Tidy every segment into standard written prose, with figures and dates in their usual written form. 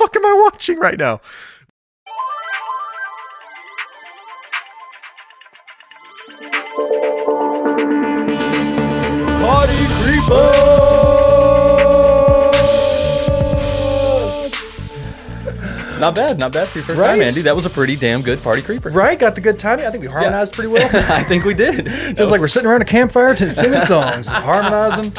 fuck am I watching right now? Party Creeper! Not bad for your first time, Andy. That was a pretty damn good Party Creeper. Right, got the good timing. I think we harmonized pretty well. I think we did. Just like we're sitting around a campfire singing songs, harmonizing.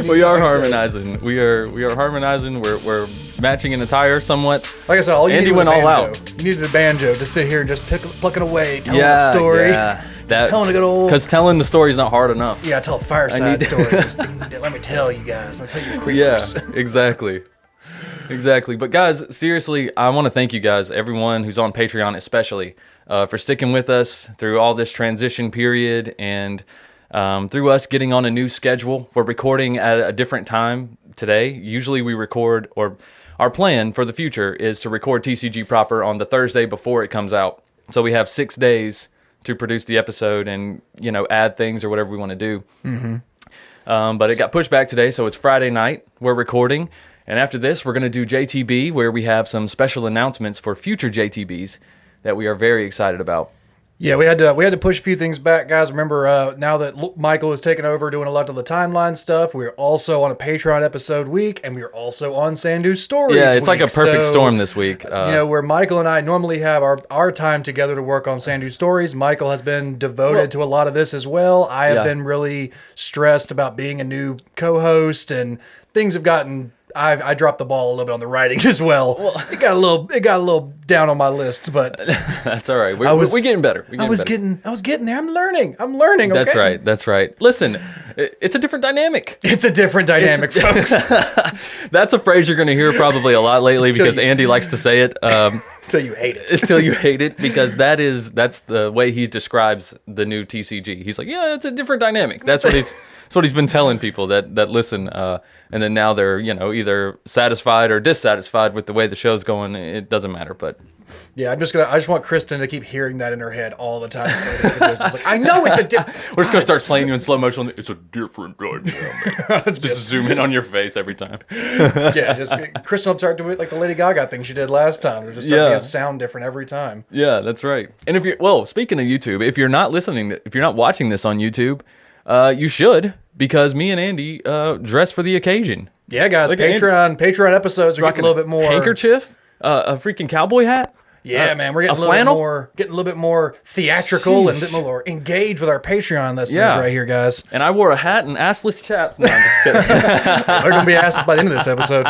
We are harmonizing. We are harmonizing. We're matching in attire somewhat. Like I said, all you Andy needed went was a all banjo. out. You needed a banjo to sit here and just pluck it away, telling a story. Yeah, telling a good old. Because telling the story is not hard enough. Yeah, tell a fireside story. Just, let me tell you guys. Let me tell you creepers. Yeah, exactly. Exactly. But guys, seriously, I want to thank you guys, everyone who's on Patreon especially, for sticking with us through all this transition period and through us getting on a new schedule. We're recording at a different time today. Usually we record, or our plan for the future is to record TCG proper on the Thursday before it comes out. So we have 6 days to produce the episode and, add things or whatever we want to do. Mm-hmm. But it got pushed back today, so it's Friday night. We're recording. And after this, we're going to do JTB, where we have some special announcements for future JTBs that we are very excited about. Yeah, we had to push a few things back, guys. Remember, now that Michael has taken over doing a lot of the timeline stuff, we're also on a Patreon episode week, and we're also on Sandu Stories. Yeah, it's like a perfect storm this week. Where Michael and I normally have our time together to work on Sandu Stories, Michael has been devoted to a lot of this as well. I have been really stressed about being a new co-host, and things have gotten. I dropped the ball a little bit on the writing as well. It got a little down on my list, but that's all right. We're getting better. I was getting there. I'm learning. Okay? That's right. Listen, it's a different dynamic. It's a different dynamic, folks. That's a phrase you're going to hear probably a lot lately because Andy likes to say it. Until you hate it. Until you hate it, because that's the way he describes the new TCG. He's like, yeah, it's a different dynamic. That's what he's been telling people that listen, and then now they're either satisfied or dissatisfied with the way the show's going. It doesn't matter, but yeah, I just want Kristen to keep hearing that in her head all the time. It's like, I know it's a different. We're just gonna start playing you in slow motion. It's a different dynamic. Just zoom in on your face every time. Yeah, just Kristen will start doing it like the Lady Gaga thing she did last time. They're just starting to sound different every time. Yeah, that's right. And speaking of YouTube, if you're not watching this on YouTube. You should, because me and Andy dress for the occasion. Yeah, guys, Patreon episodes are getting a little bit more handkerchief, a freaking cowboy hat. Yeah, man, we're getting a little bit more theatrical and a bit more engaged with our Patreon listeners right here, guys. And I wore a hat and assless chaps. No, I'm just kidding. They're gonna be assless by the end of this episode.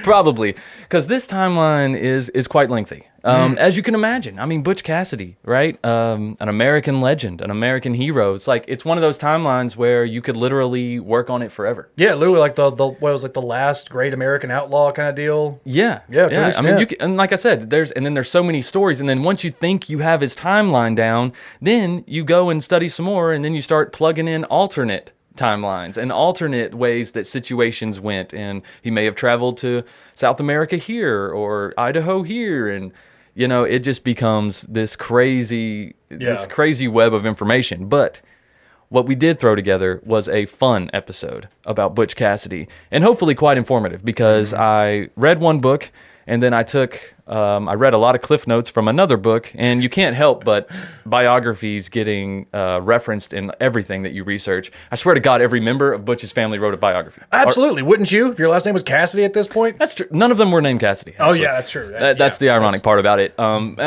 Probably, because this timeline is quite lengthy. As you can imagine, I mean, Butch Cassidy, right? An American legend, an American hero. It's one of those timelines where you could literally work on it forever. Yeah, literally like what was like the last great American outlaw kind of deal. Yeah. I mean, and like I said, there's so many stories, and then once you think you have his timeline down, then you go and study some more, and then you start plugging in alternate timelines and alternate ways that situations went, and he may have traveled to South America here or Idaho here, and it just becomes this crazy web of information. But what we did throw together was a fun episode about Butch Cassidy, and hopefully quite informative, because I read one book, and then I read a lot of cliff notes from another book, and you can't help but biographies getting referenced in everything that you research. I swear to God, every member of Butch's family wrote a biography. Absolutely. Wouldn't you, if your last name was Cassidy at this point? That's true. None of them were named Cassidy. Actually. Oh, yeah, that's true. That's the ironic part about it.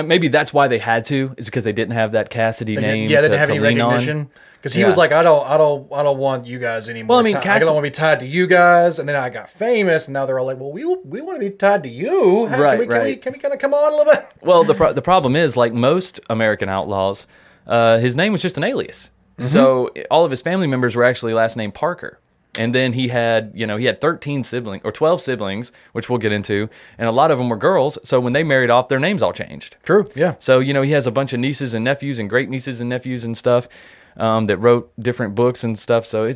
Maybe that's why they had to, is because they didn't have that Cassidy name. They didn't have any recognition. Because he was like, I don't want you guys anymore. Well, I mean, I don't want to be tied to you guys. And then I got famous, and now they're all like, well, we want to be tied to you. Can we kind of come on a little bit? Well, the problem is, like most American outlaws, his name was just an alias. Mm-hmm. So all of his family members were actually last name Parker. And then he had 13 siblings or 12 siblings, which we'll get into, and a lot of them were girls. So when they married off, their names all changed. True. Yeah. So he has a bunch of nieces and nephews and great nieces and nephews and stuff. That wrote different books and stuff, so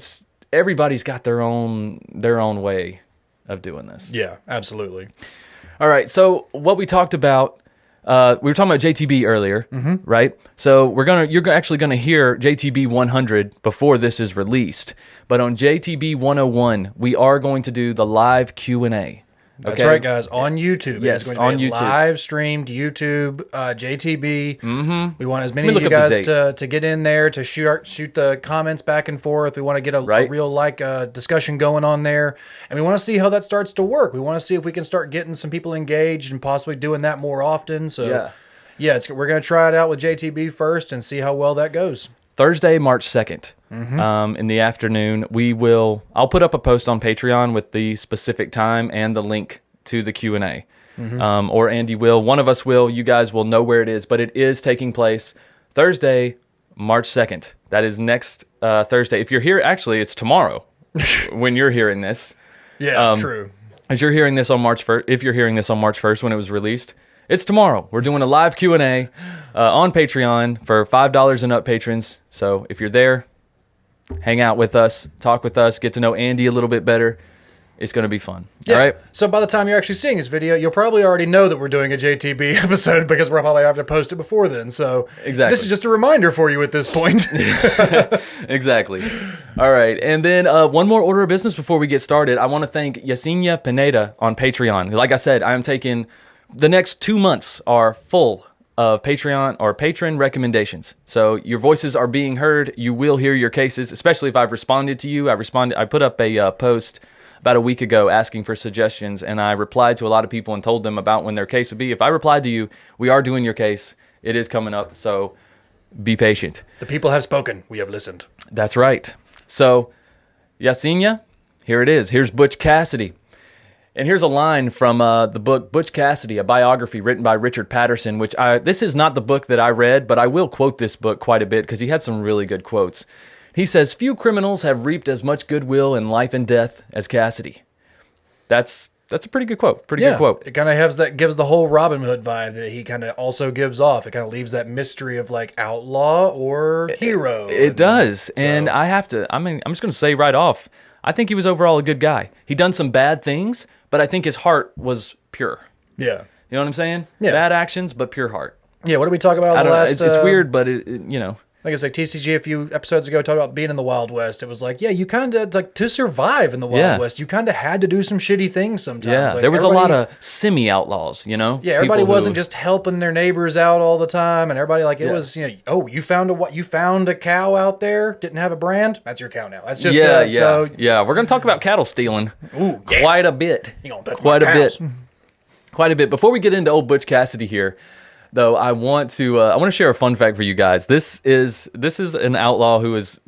everybody's got their own way of doing this. Yeah, absolutely. All right, so what we talked about, we were talking about JTB earlier, right? So you're actually gonna hear JTB 100 before this is released, but on JTB 101, we are going to do the live Q&A. That's right, guys. On YouTube. Yes, it's going to on be YouTube. Live streamed YouTube, JTB. Mm-hmm. We want as many of you guys to get in there, to shoot the comments back and forth. We want to get a real discussion going on there. And we want to see how that starts to work. We want to see if we can start getting some people engaged and possibly doing that more often. So, we're going to try it out with JTB first and see how well that goes. Thursday, March 2nd, in the afternoon, I'll put up a post on Patreon with the specific time and the link to the Q&A. Or Andy will. One of us will. You guys will know where it is. But it is taking place Thursday, March 2nd. That is next Thursday. If you're here, actually, it's tomorrow when you're hearing this. Yeah, true. As you're hearing this on March 1st, if you're hearing this on March 1st when it was released, it's tomorrow. We're doing a live Q&A on Patreon for $5 and up patrons. So if you're there, hang out with us, talk with us, get to know Andy a little bit better. It's going to be fun. Yeah. All right. So by the time you're actually seeing this video, you'll probably already know that we're doing a JTB episode because we'll probably have to post it before then. So this is just a reminder for you at this point. Exactly. All right. And then one more order of business before we get started. I want to thank Yesenia Pineda on Patreon. Like I said, I am taking... The next 2 months are full of Patreon or patron recommendations. So your voices are being heard. You will hear your cases, especially if I've responded to you. I put up a post about a week ago asking for suggestions, and I replied to a lot of people and told them about when their case would be. If I replied to you, we are doing your case. It is coming up, so be patient. The people have spoken. We have listened. That's right. So, Yesenia, here it is. Here's Butch Cassidy. And here's a line from the book Butch Cassidy, a biography written by Richard Patterson, this is not the book that I read, but I will quote this book quite a bit because he had some really good quotes. He says, "Few criminals have reaped as much goodwill in life and death as Cassidy." That's a pretty good quote. Good quote. It kind of gives the whole Robin Hood vibe that he kind of also gives off. It kind of leaves that mystery of like outlaw or hero. It does. So. And I'm just going to say right off, I think he was overall a good guy. He done some bad things, but I think his heart was pure. Yeah. You know what I'm saying? Yeah. Bad actions, but pure heart. Yeah, what did we talk about the last... It's weird, but it. I guess like TCG a few episodes ago talked about being in the Wild West. It was like, you kind of, like, to survive in the Wild West, you kind of had to do some shitty things sometimes. Yeah, like, there was a lot of semi-outlaws, Yeah, everybody wasn't just helping their neighbors out all the time, and everybody, like, it was, you found a cow out there, didn't have a brand, that's your cow now. That's just, we're going to talk about cattle stealing quite a bit. Quite a bit. Before we get into old Butch Cassidy here, though, I want to share a fun fact for you guys. This is an outlaw who is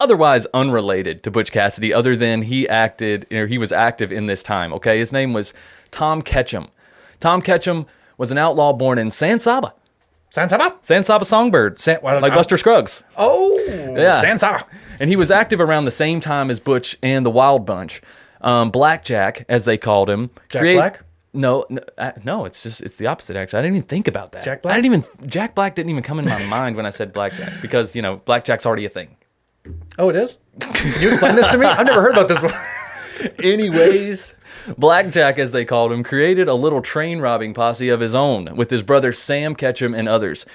otherwise unrelated to Butch Cassidy, other than he was active in this time. Okay, his name was Tom Ketchum. Tom Ketchum was an outlaw born in San Saba. San Saba? San Saba Songbird, like Buster Scruggs. Oh, yeah. San Saba. And he was active around the same time as Butch and the Wild Bunch. Blackjack, as they called him. Black? No, it's the opposite, actually. I didn't even think about that. Jack Black? Jack Black didn't even come in my mind when I said blackjack, because, blackjack's already a thing. Oh, it is? Can you explain this to me? I've never heard about this before. Anyways, Blackjack, as they called him, created a little train robbing posse of his own with his brother Sam Ketchum and others.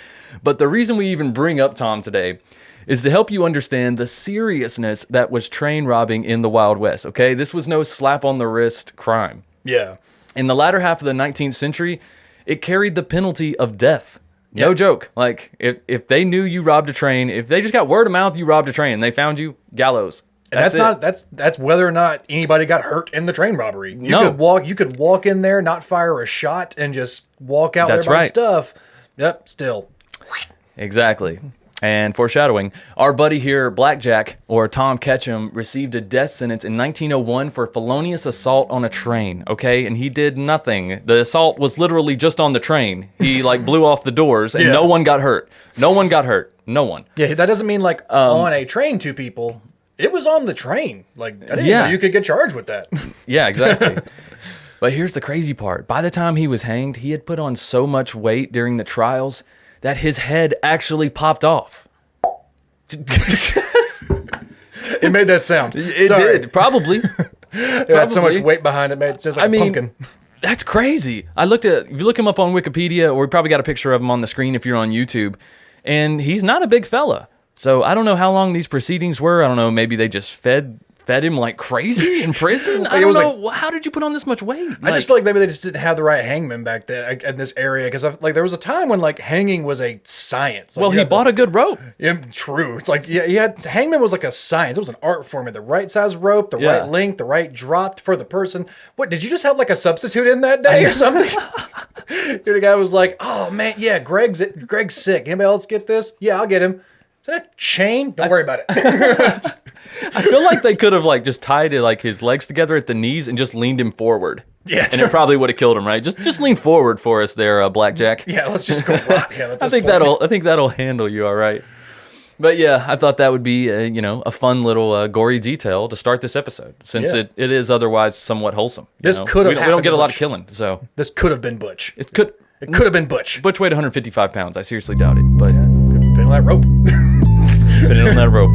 But the reason we even bring up Tom today is to help you understand the seriousness that was train robbing in the Wild West, okay? This was no slap on the wrist crime. Yeah. In the latter half of the 19th century, it carried the penalty of death. No joke. Like, if they knew you robbed a train, if they just got word of mouth you robbed a train and they found you, gallows. That's whether or not anybody got hurt in the train robbery. You could walk in there, not fire a shot, and just walk out with everybody's stuff. Yep, still. Exactly. And foreshadowing, our buddy here, Blackjack, or Tom Ketchum, received a death sentence in 1901 for felonious assault on a train, okay? And he did nothing. The assault was literally just on the train. He, blew off the doors, and no one got hurt. No one. Yeah, that doesn't mean, on a train, two people. It was on the train. I didn't know you could get charged with that. Yeah, exactly. But here's the crazy part. By the time he was hanged, he had put on so much weight during the trials that his head actually popped off. It made that sound. It did, probably. It had so much weight behind it, made it just like a pumpkin. That's crazy. If you look him up on Wikipedia, or we probably got a picture of him on the screen if you're on YouTube, and he's not a big fella. So I don't know how long these proceedings were. I don't know, maybe they just fed fed him like crazy in prison? I don't know. How did you put on this much weight? I just feel like maybe they just didn't have the right hangman back then in this area, because like there was a time when like hanging was a science. Like, well, he bought a good rope. Yeah, true. It's like hangman was like a science. It was an art form. The right size rope, the right length, the right drop for the person. What, did you just have like a substitute in that day or something? Dude, the guy was like, "Oh man, yeah, Greg's sick. Anybody else get this? Yeah, I'll get him. Is that a chain? Don't worry about it." I feel like they could have like just tied it, like his legs together at the knees and just leaned him forward. Yeah, and it probably would have killed him, right? Just lean forward for us there, Blackjack. Yeah, let's just go rock him. I think that'll handle you all right. But yeah, I thought that would be a fun little gory detail to start this episode, since it is otherwise somewhat wholesome. This could have. We don't get a lot of killing, so this could have been Butch. It could have been Butch. Butch weighed 155 pounds. I seriously doubt it, but been on that rope. Been on that rope.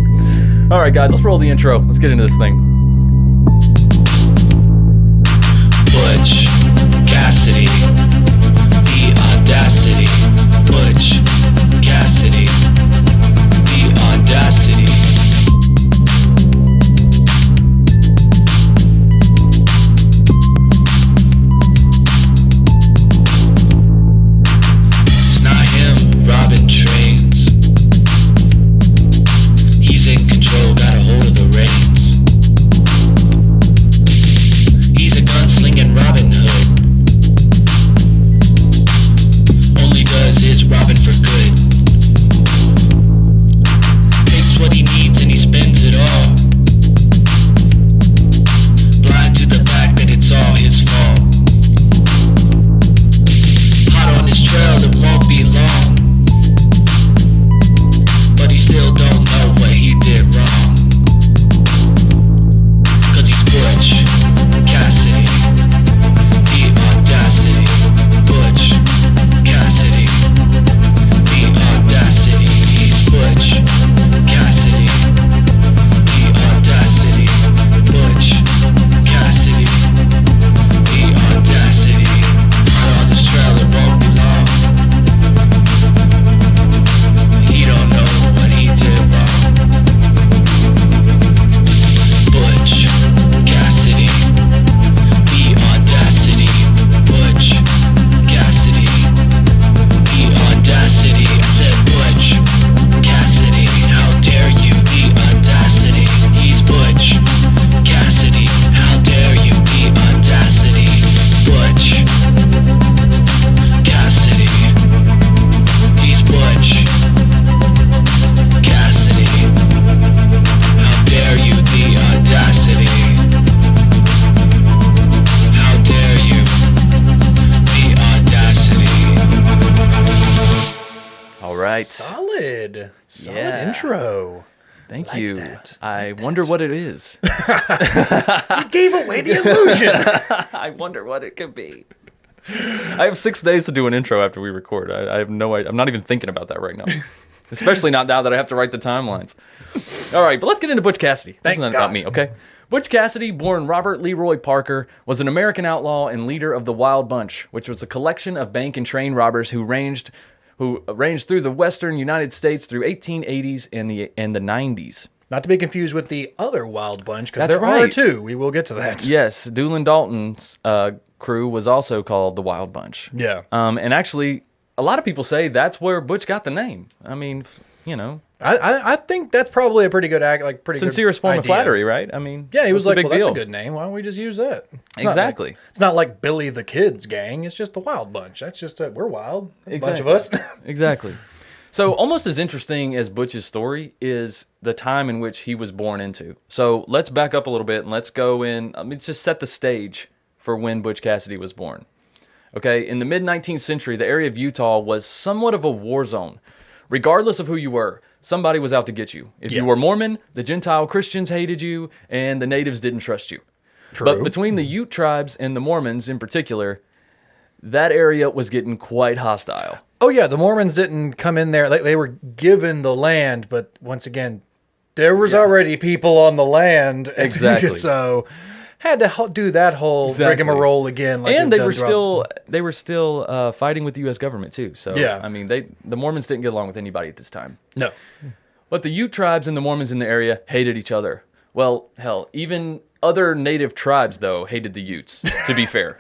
All right, guys, let's roll the intro. Let's get into this thing. Butch Cassidy, the audacity. Butch Cassidy, the audacity. It's not him, Robbin trains. He's in control, got a hold of the reins. He's a gunslinging Robin Hood. Only does his Robin for good. Takes what he needs and he spends it all. Blind to the fact that it's all his fault. Hot on his trail, it won't be long. But he still don't know what he did wrong. Cause he's Butch Cassidy, the audacity. Butch Cassidy, the audacity. He's Butch Cassidy, the audacity. Butch Cassidy, the audacity. Hot on this trail, it won't be long. He don't know what he did wrong. Butch Cassidy, the audacity. Butch Cassidy, the audacity. I said Butch Cassidy, how dare you, the audacity. He's Butch Cassidy, how dare you, the audacity. Butch Cassidy, he's Butch Cassidy, how dare you, the audacity. How dare you, the audacity. All right. Solid Yeah. intro. Thank Like you. that. I wonder what it is. You gave away the illusion. I wonder what it could be. I have 6 days to do an intro after we record. I have no idea. I'm not even thinking about that right now. Especially not now that I have to write the timelines. All right, but let's get into Butch Cassidy. This Thank is not God. about me, okay? Butch Cassidy, born Robert LeRoy Parker, was an American outlaw and leader of the Wild Bunch, which was a collection of bank and train robbers who ranged through the western United States through 1880s and the 90s. Not to be confused with the other Wild Bunch, because That's there are right. two. We will get to that. Yes, Doolin Dalton's crew was also called the Wild Bunch. Yeah. And actually, a lot of people say that's where Butch got the name. I mean, I think that's probably a pretty good sincerest form of idea. flattery, right? I mean, Yeah, he was what's like, the well, big that's a deal? good name. Why don't we just use that? Exactly. It's not like Billy the Kid's gang. It's just the Wild Bunch. That's just we're wild. That's a bunch of us. Exactly. So almost as interesting as Butch's story is the time in which he was born into. So let's back up a little bit and let's go in. Let's just set the stage for when Butch Cassidy was born. Okay, in the mid-19th century, the area of Utah was somewhat of a war zone. Regardless of who you were, somebody was out to get you. If you were Mormon, the Gentile Christians hated you, and the natives didn't trust you. True. But between the Ute tribes and the Mormons in particular, that area was getting quite hostile. Oh yeah, the Mormons didn't come in there. They were given the land, but once again, there was already people on the land. Exactly. So had to do that whole rigmarole again. Like and they were still fighting with the U.S. government too. So Yeah. I mean, the Mormons didn't get along with anybody at this time. No. But the Ute tribes and the Mormons in the area hated each other. Well, hell, even other native tribes, though, hated the Utes, to be fair.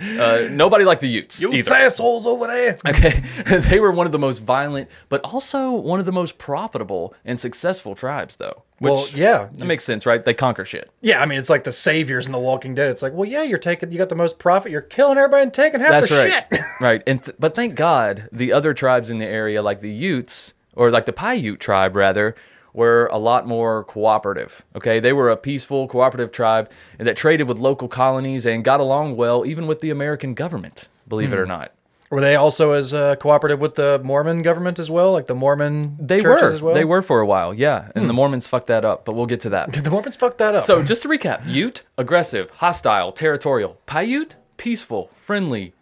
Nobody liked the Utes either. assholes over there. Okay, they were one of the most violent, but also one of the most profitable and successful tribes, though. Which, Well, yeah. That makes sense, right? They conquer shit. Yeah, I mean, it's like the saviors in The Walking Dead. It's like, well, yeah, you got the most profit. You're killing everybody and taking half That's the right. shit. Right, but thank God the other tribes in the area, like the Utes, or like the Paiute tribe, rather, were a lot more cooperative, okay? They were a peaceful, cooperative tribe that traded with local colonies and got along well, even with the American government, believe it or not. Were they also as cooperative with the Mormon government as well? Like the Mormon churches as well? They were for a while, yeah. And the Mormons fucked that up, but we'll get to that. Did the Mormons fuck that up? So just to recap, Ute, aggressive, hostile, territorial. Paiute, peaceful, friendly,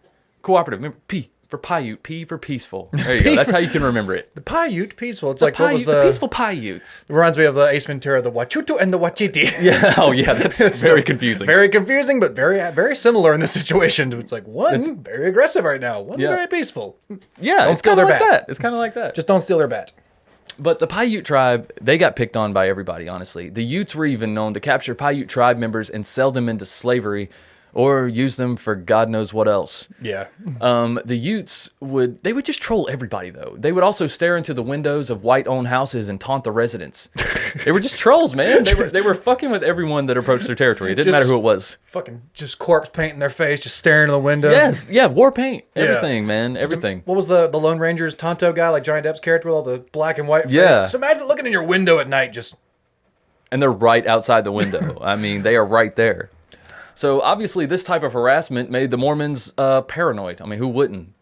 cooperative. Remember, P for Paiute, P for peaceful. There you go. That's how you can remember it. the Paiute, peaceful. It's The like, what was Paiute, the peaceful Paiutes. It reminds me of the Ace Ventura, the Wachutu and the Wachiti. Yeah. Oh, yeah. That's very confusing. Very confusing, but very similar in this situation. It's like one very aggressive right now, one very peaceful. Yeah. Don't It's steal kind of their like bat. that. It's kind of like that. Just don't steal their bat. But the Paiute tribe, they got picked on by everybody, honestly. The Utes were even known to capture Paiute tribe members and sell them into slavery or use them for God knows what else. Yeah. The Utes would just troll everybody, though. They would also stare into the windows of white-owned houses and taunt the residents. They were just trolls, man. They were fucking with everyone that approached their territory. It didn't matter who it was. Fucking just corpse paint in their face, just staring in the window. Yes, yeah, war paint, everything, man, everything. What was the Lone Ranger's Tonto guy, like Johnny Depp's character with all the black and white face? Yeah. Just imagine looking in your window at night, just... And they're right outside the window. I mean, they are right there. So obviously this type of harassment made the Mormons paranoid. I mean, who wouldn't?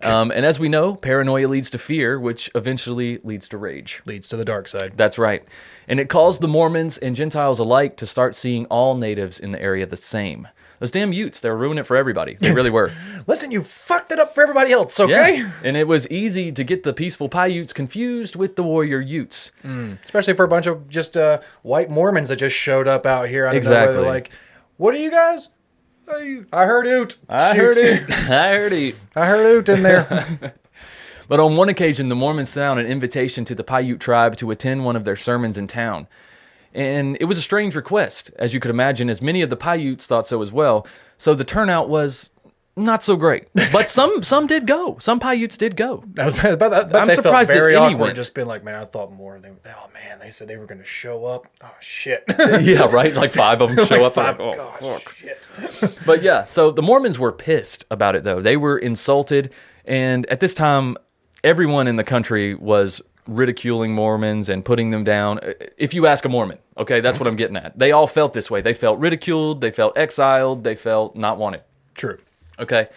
And as we know, paranoia leads to fear, which eventually leads to rage. leads to the dark side. That's right. And it caused the Mormons and Gentiles alike to start seeing all natives in the area the same. Those damn Utes, they were ruining it for everybody. They really were. Listen, you fucked it up for everybody else, okay? Yeah. And it was easy to get the peaceful Paiutes confused with the warrior Utes. Especially for a bunch of just white Mormons that just showed up out here. I don't know Exactly. whether like, what are you guys? I heard Oot. I heard it. I heard it. I heard Oot in there. But on one occasion, the Mormons sent out an invitation to the Paiute tribe to attend one of their sermons in town. And it was a strange request, as you could imagine, as many of the Paiutes thought so as well. So the turnout was not so great. But some did go. Some Paiutes did go. I'm surprised that very any awkward, went. Just being like, man, I thought more. Oh man, they said they were going to show up. Oh shit. Yeah, right? Like 5 of them show Like up. five. Oh, Gosh, fuck. shit. But yeah, so the Mormons were pissed about it, though. They were insulted. And at this time, everyone in the country was ridiculing Mormons and putting them down. If you ask a Mormon, okay, that's what I'm getting at. They all felt this way. They felt ridiculed. They felt exiled. They felt not wanted. True. Okay.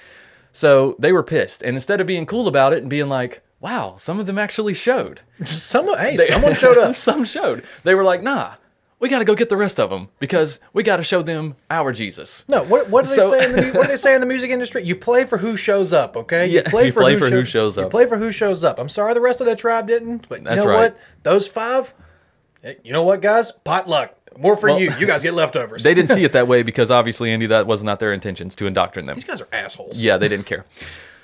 So they were pissed. And instead of being cool about it and being like, wow, some of them actually showed. Someone showed up. Some showed. They were like, nah, we got to go get the rest of them because we got to show them our Jesus. No, what do they say? What do they say in the music industry? You play for who shows up, okay? Yeah, you play for who shows up. You play for who shows up. I'm sorry the rest of the tribe didn't, but That's you know right. what? Those 5, you know what, guys? Potluck. More for you. You guys get leftovers. They didn't see it that way because obviously, Andy, that was not their intentions to indoctrinate them. These guys are assholes. Yeah, they didn't care.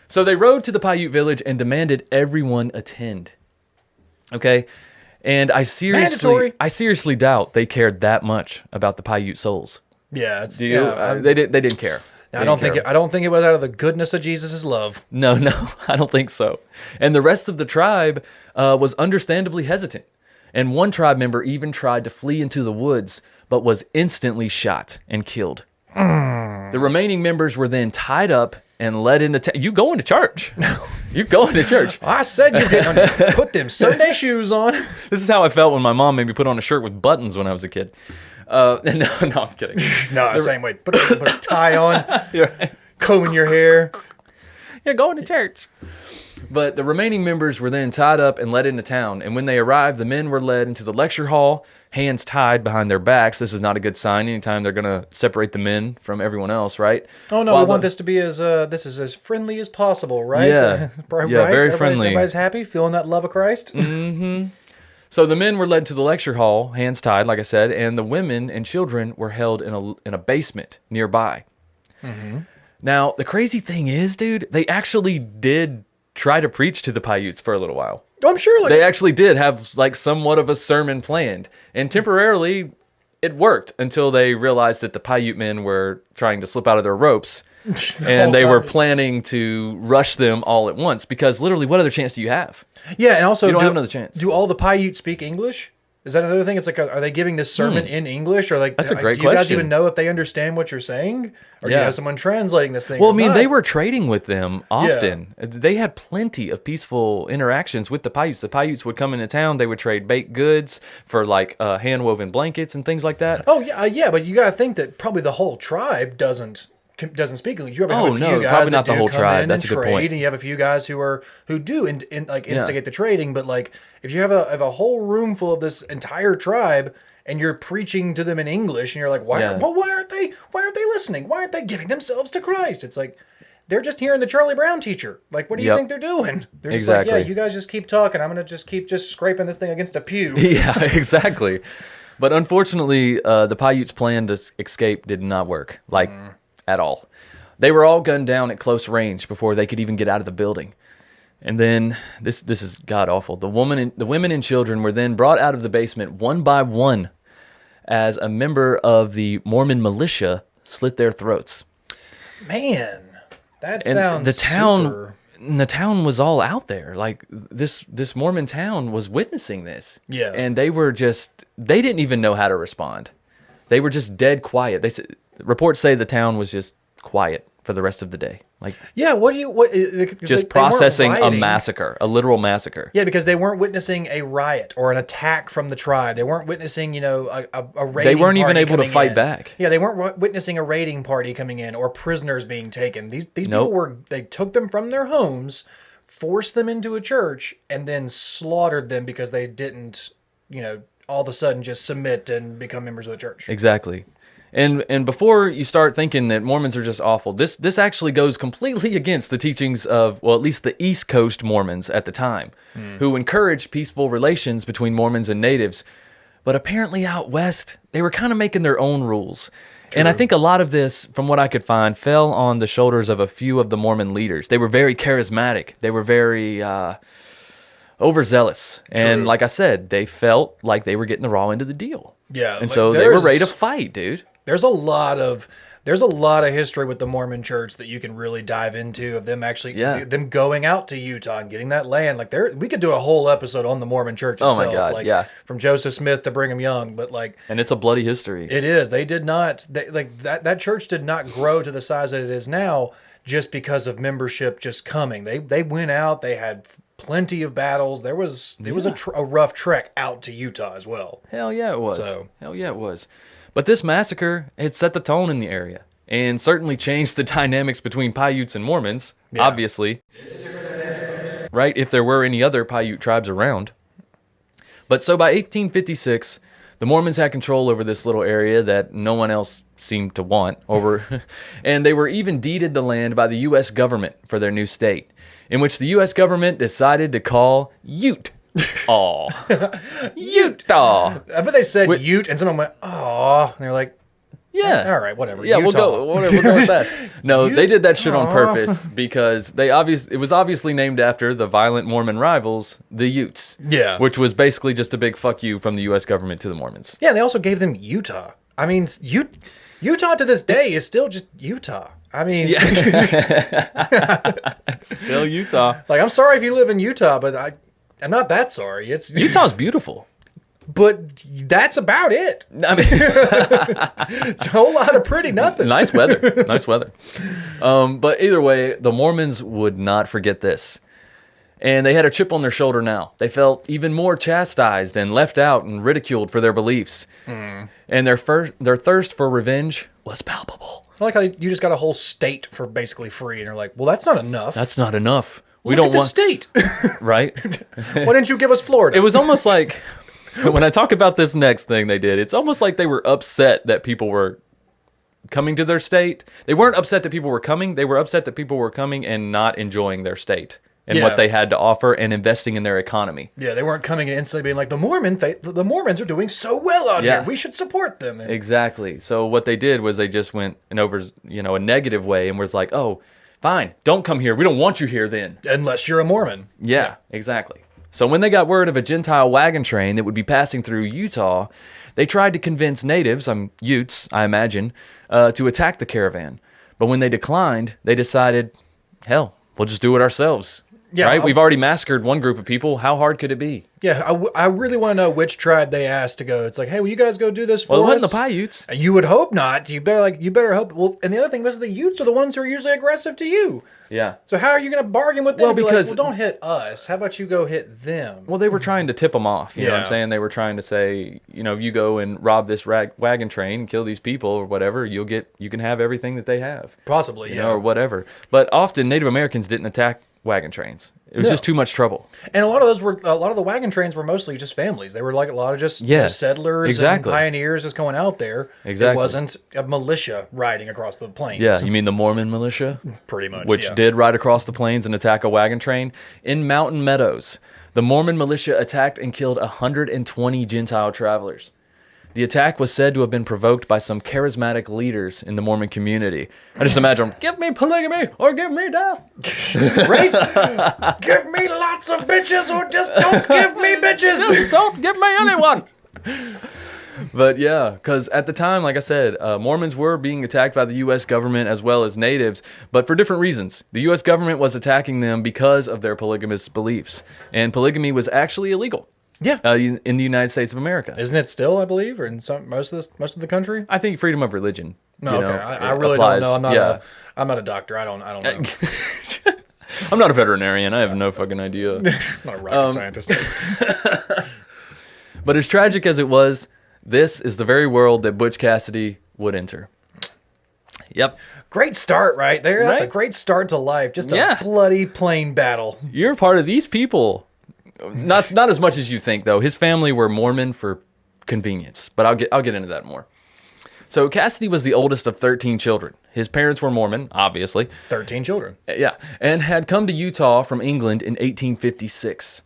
So they rode to the Paiute village and demanded everyone attend. Okay? And I seriously doubt they cared that much about the Paiute souls. Yeah, it's Do you? They didn't care. I don't think it was out of the goodness of Jesus' love. No, I don't think so. And the rest of the tribe was understandably hesitant. And one tribe member even tried to flee into the woods, but was instantly shot and killed. The remaining members were then tied up and led into town. You going to church? You going to church? I said you didn't put them Sunday shoes on. This is how I felt when my mom made me put on a shirt with buttons when I was a kid. No, I'm kidding. No, the same way. Put a tie on, combing your hair. You're going to church. But the remaining members were then tied up and led into town. And when they arrived, the men were led into the lecture hall, hands tied behind their backs. This is not a good sign anytime they're going to separate the men from everyone else, right? Oh, no, we want this to be this is as friendly as possible, right? Yeah. Right? Yeah, very friendly. Everybody's happy, feeling that love of Christ. Mm-hmm. So the men were led to the lecture hall, hands tied, like I said, and the women and children were held in a basement nearby. Mm-hmm. Now, the crazy thing is, dude, they actually did try to preach to the Paiutes for a little while. I'm sure. They actually did have like somewhat of a sermon planned, and temporarily it worked until they realized that the Paiute men were trying to slip out of their ropes. And they were planning to rush them all at once because literally, what other chance do you have? Yeah, and also you don't have another chance. Do all the Paiute speak English? Is that another thing? It's like, are they giving this sermon in English, or like that's a great do you guys question. even know if they understand what you're saying, or do you have someone translating this thing? Well, I mean, they were trading with them often. Yeah. They had plenty of peaceful interactions with the Paiutes. The Paiutes would come into town. They would trade baked goods for like hand woven blankets and things like that. Oh yeah, but you got to think that probably the whole tribe doesn't speak English. You have a few guys probably that not the do whole come tribe. in That's and a good trade, point. and you have a few guys who do instigate the trading. But like, if you have a whole room full of this entire tribe and you're preaching to them in English, and you're like, why aren't they listening? Why aren't they giving themselves to Christ? It's like, they're just hearing the Charlie Brown teacher. Like, what do you think they're doing? They're just like, yeah, you guys just keep talking. I'm gonna just keep scraping this thing against a pew. Yeah, exactly. But unfortunately, the Paiutes' plan to escape did not work. At all. They were all gunned down at close range before they could even get out of the building. And then this is god awful. The women and children were then brought out of the basement one by one as a member of the Mormon militia slit their throats. Man, that And sounds the town was all out there. Like this Mormon town was witnessing this. Yeah. And they didn't even know how to respond. They were just dead quiet. Reports say the town was just quiet for the rest of the day. Just processing a massacre, a literal massacre. Yeah, because they weren't witnessing a riot or an attack from the tribe. They weren't witnessing, a raiding. They weren't even party able to coming fight in. back. Yeah, they weren't witnessing a raiding party coming in or prisoners being taken. These people they took them from their homes, forced them into a church, and then slaughtered them because they didn't, all of a sudden just submit and become members of the church. Exactly. And before you start thinking that Mormons are just awful, this actually goes completely against the teachings of, well, at least the East Coast Mormons at the time, who encouraged peaceful relations between Mormons and natives. But apparently out west, they were kind of making their own rules. True. And I think a lot of this, from what I could find, fell on the shoulders of a few of the Mormon leaders. They were very charismatic. They were very overzealous. True. And like I said, they felt like they were getting the raw end of the deal. Yeah. And so they were ready to fight, dude. There's a lot of history with the Mormon Church that you can really dive into of them actually them going out to Utah and getting that land. Like we could do a whole episode on the Mormon Church itself. Oh my God, from Joseph Smith to Brigham Young, but and it's a bloody history. It is. They did not that church did not grow to the size that it is now just because of membership just coming. They went out. They had plenty of battles. It was a rough trek out to Utah as well. Hell yeah, it was. Hell yeah, it was. But this massacre, it set the tone in the area and certainly changed the dynamics between Paiutes and Mormons, obviously. It's a different dynamic, right? If there were any other Paiute tribes around. But so by 1856, the Mormons had control over this little area that no one else seemed to want over, and they were even deeded the land by the U.S. government for their new state, in which the U.S. government decided to call Ute. Aw. Utah. I bet they said Ute, and someone went, aw. And they're like, all right, whatever. Yeah, Utah. we'll go with that. No, they did that shit on purpose because it was obviously named after the violent Mormon rivals, the Utes. Yeah. Which was basically just a big fuck you from the U.S. government to the Mormons. Yeah, and they also gave them Utah. I mean, Utah to this day is still just Utah. I mean, still Utah. Like, I'm sorry if you live in Utah, but I'm not that sorry. Utah's beautiful. But that's about it. I mean, it's a whole lot of pretty nothing. Nice weather. Nice weather. But either way, the Mormons would not forget this. And they had a chip on their shoulder now. They felt even more chastised and left out and ridiculed for their beliefs. And their thirst for revenge was palpable. I like how you just got a whole state for basically free. And you're like, well, that's not enough. That's not enough. We Look don't at want the state. Right? Why didn't you give us Florida? It was almost like, when I talk about this next thing they did, it's almost like they were upset that people were coming to their state. They weren't upset that people were coming. They were upset that people were coming and not enjoying their state and what they had to offer and investing in their economy. Yeah, they weren't coming and instantly being like, the Mormons are doing so well out here. We should support them. And exactly. So what they did was they just went over, a negative way and was like, oh, fine, don't come here. We don't want you here then. Unless you're a Mormon. Yeah, exactly. So when they got word of a Gentile wagon train that would be passing through Utah, they tried to convince natives, Utes, I imagine, to attack the caravan. But when they declined, they decided, hell, we'll just do it ourselves. Yeah, right? We've already massacred one group of people. How hard could it be? Yeah, I really want to know which tribe they asked to go. It's like, hey, will you guys go do this for us? Well, it wasn't the Paiutes. You would hope not. You better hope. Well, and the other thing was the Utes are the ones who are usually aggressive to you. Yeah. So how are you going to bargain with them? Well, because don't hit us. How about you go hit them? Well, they were trying to tip them off. You know what I'm saying? They were trying to say, you go and rob this wagon train, kill these people or whatever, you can have everything that they have. Possibly, or whatever. But often Native Americans didn't attack wagon trains. It was just too much trouble. And a lot of the wagon trains were mostly just families. They were like a lot of just settlers and pioneers just going out there. Exactly. It wasn't a militia riding across the plains. Yeah, you mean the Mormon militia? Pretty much, Which did ride across the plains and attack a wagon train. In Mountain Meadows, the Mormon militia attacked and killed 120 Gentile travelers. The attack was said to have been provoked by some charismatic leaders in the Mormon community. I just imagine them, give me polygamy or give me death. Right? Give me lots of bitches or just don't give me bitches. Just don't give me anyone. But yeah, because at the time, like I said, Mormons were being attacked by the U.S. government as well as natives, but for different reasons. The U.S. government was attacking them because of their polygamous beliefs, and polygamy was actually illegal. Yeah, in the United States of America, isn't it still? I believe, or in most of the country. I think freedom of religion. No, okay. I really applies. don't know. I'm not a doctor. I don't know. I'm not a veterinarian. I have no fucking idea. I'm not a rocket scientist. But as tragic as it was, this is the very world that Butch Cassidy would enter. Yep. Great start right there. That's a great start to life. Just a bloody plane battle. You're part of these people. Not as much as you think, though. His family were Mormon for convenience, but I'll get into that more. So Cassidy was the oldest of 13 children. His parents were Mormon, obviously. 13 children. Yeah, and had come to Utah from England in 1856.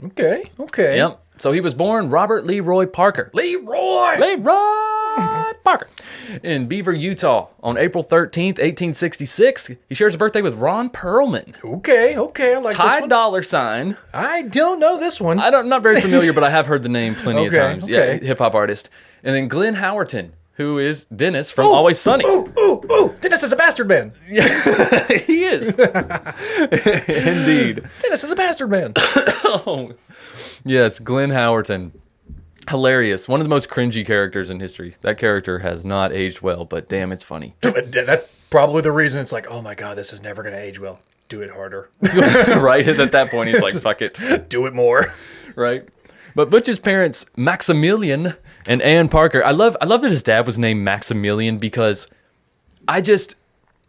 Okay. Yep. So he was born Robert LeRoy Parker. Leroy Parker. In Beaver, Utah on April 13th, 1866. He shares a birthday with Ron Perlman. Okay. I like this one. Ty $. I don't know this one. I'm not very familiar, but I have heard the name plenty of times. Okay. Yeah, hip-hop artist. And then Glenn Howerton, who is Dennis from Always Sunny. Ooh. Dennis is a bastard man. Yeah, he is. Indeed. Dennis is a bastard man. Oh. Yes, Glenn Howerton. Hilarious. One of the most cringy characters in history. That character has not aged well, but damn, it's funny. That's probably the reason it's like, oh my God, this is never going to age well. Do it harder. Right? At that point, he's like, fuck it. Do it more. Right? But Butch's parents, Maximilian and Ann Parker, I love that his dad was named Maximilian because I just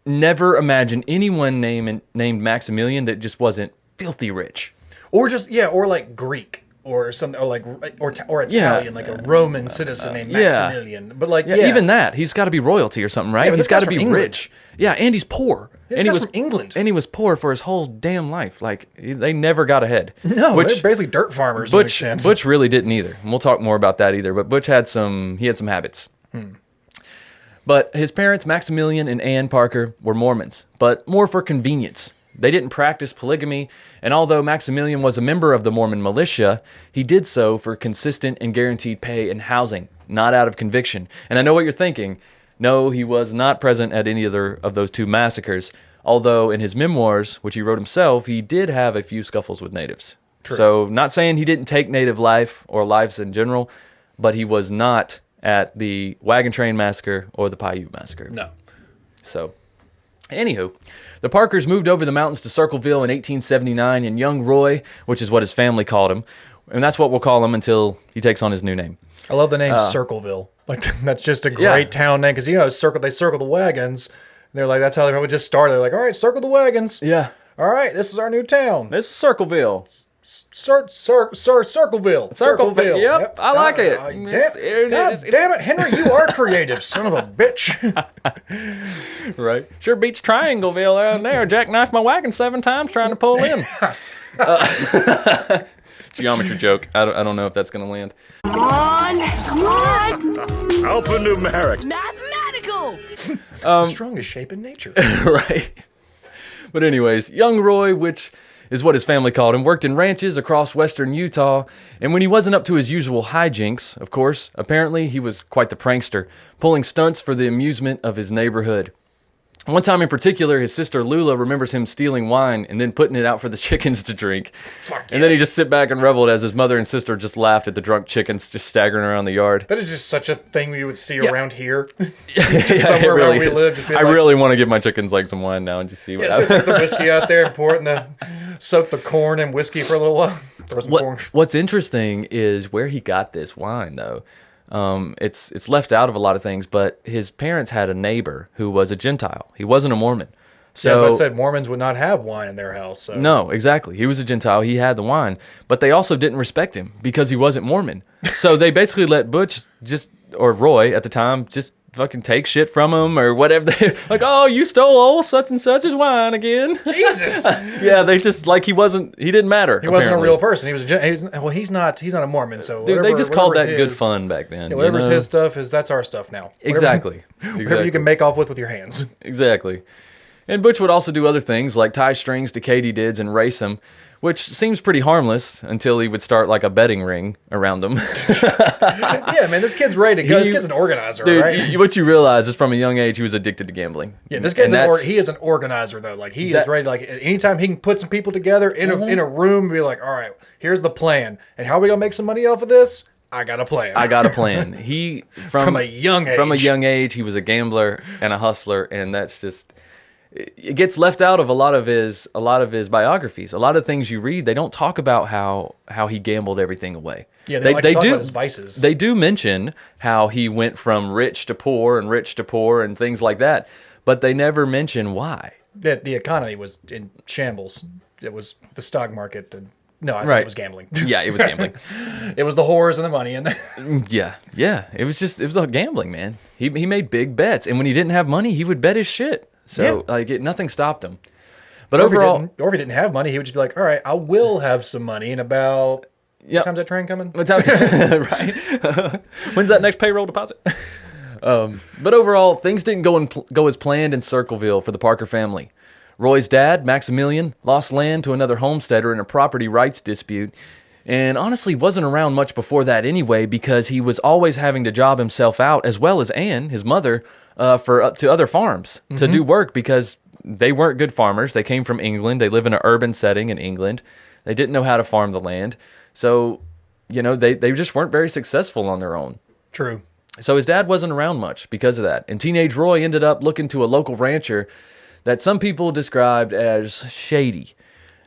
never imagined anyone named Maximilian that just wasn't filthy rich. Or or like Greek. Or something, or Italian, like a Roman citizen named Maximilian. But even that, he's got to be royalty or something, right? He's got to be rich. Yeah, and he's poor. Yeah, and he was from England, and he was poor for his whole damn life. Like they never got ahead. No, they're basically dirt farmers. Butch really didn't either, and we'll talk more about that either. But Butch had some habits. But his parents, Maximilian and Ann Parker, were Mormons, but more for convenience. They didn't practice polygamy, and although Maximilian was a member of the Mormon militia, he did so for consistent and guaranteed pay and housing, not out of conviction. And I know what you're thinking. No, he was not present at any other of those two massacres, although in his memoirs, which he wrote himself, he did have a few scuffles with natives. True. So not saying he didn't take native life or lives in general, but he was not at the Wagon Train Massacre or the Paiute Massacre. No. So... Anywho, the Parkers moved over the mountains to Circleville in 1879, and young Roy, which is what his family called him, and that's what we'll call him until he takes on his new name. I love the name Circleville. Like that's just a great town name because they circle the wagons. And they're like that's how they would just start. They're like, all right, circle the wagons. Yeah. All right, this is our new town. This is Circleville. Circleville. Circleville. Yep. I like it. Damn it, Henry, you are creative, son of a bitch. Right. Sure beats Triangleville out there. Jackknifed my wagon 7 times trying to pull in. Geometry joke. I don't know if that's going to land. Come on. Alphanumeric. Mathematical. It's the strongest shape in nature. Right. But anyways, young Roy, which is what his family called him, worked in ranches across western Utah, and when he wasn't up to his usual hijinks, of course, apparently he was quite the prankster, pulling stunts for the amusement of his neighborhood. One time in particular, his sister Lula remembers him stealing wine and then putting it out for the chickens to drink. And then he just sit back and reveled as his mother and sister just laughed at the drunk chickens just staggering around the yard. That is just such a thing we would see around here. Just somewhere where we live. I really want to give my chickens like some wine now and just see what so take the whiskey out there and pour it in soak the corn in whiskey for a little while. Throw some corn. What's interesting is where he got this wine, though. It's left out of a lot of things, but his parents had a neighbor who was a Gentile. He wasn't a Mormon. So I said Mormons would not have wine in their house. So. No, exactly. He was a Gentile. He had the wine, but they also didn't respect him because he wasn't Mormon. So they basically let Butch or Roy at the time, just fucking take shit from him or whatever. They like, oh, you stole old such and such's wine again. Jesus. Yeah, they just like he didn't matter. He wasn't a real person. He's not a Mormon. So dude, they just called that good fun back then. Yeah, whatever's his stuff that's our stuff now. Exactly. Whatever you can make off with your hands. Exactly. And Butch would also do other things like tie strings to katydids and race them, which seems pretty harmless until he would start like a betting ring around them. Yeah, man, this kid's ready to go. This kid's an organizer, dude, right? What you realize is from a young age he was addicted to gambling. Yeah, this kid's he is an organizer though. Like he is ready to, like anytime he can put some people together in a room and be like, all right, here's the plan. And how are we gonna make some money off of this? I got a plan. He from a young age he was a gambler and a hustler, and that's just it gets left out of a lot of his biographies. A lot of things you read, they don't talk about how he gambled everything away. Yeah, they do talk about his vices. They do mention how he went from rich to poor and things like that, but they never mention why. That the economy was in shambles. It was the stock market. No, I think it was gambling. Yeah, it was gambling. It was the whores and the money and yeah. It was gambling, man. He made big bets, and when he didn't have money, he would bet his shit. So nothing stopped him. But overall, if he didn't have money, he would just be like, "All right, I will have some money in about." What time's that train coming? Right. When's that next payroll deposit? But overall, things didn't go as planned in Circleville for the Parker family. Roy's dad, Maximilian, lost land to another homesteader in a property rights dispute, and honestly wasn't around much before that anyway because he was always having to job himself out, as well as Anne, his mother, to other farms to do work because they weren't good farmers. They came from England. They live in an urban setting in England. They didn't know how to farm the land. So, they just weren't very successful on their own. True. So his dad wasn't around much because of that. And teenage Roy ended up looking to a local rancher that some people described as shady.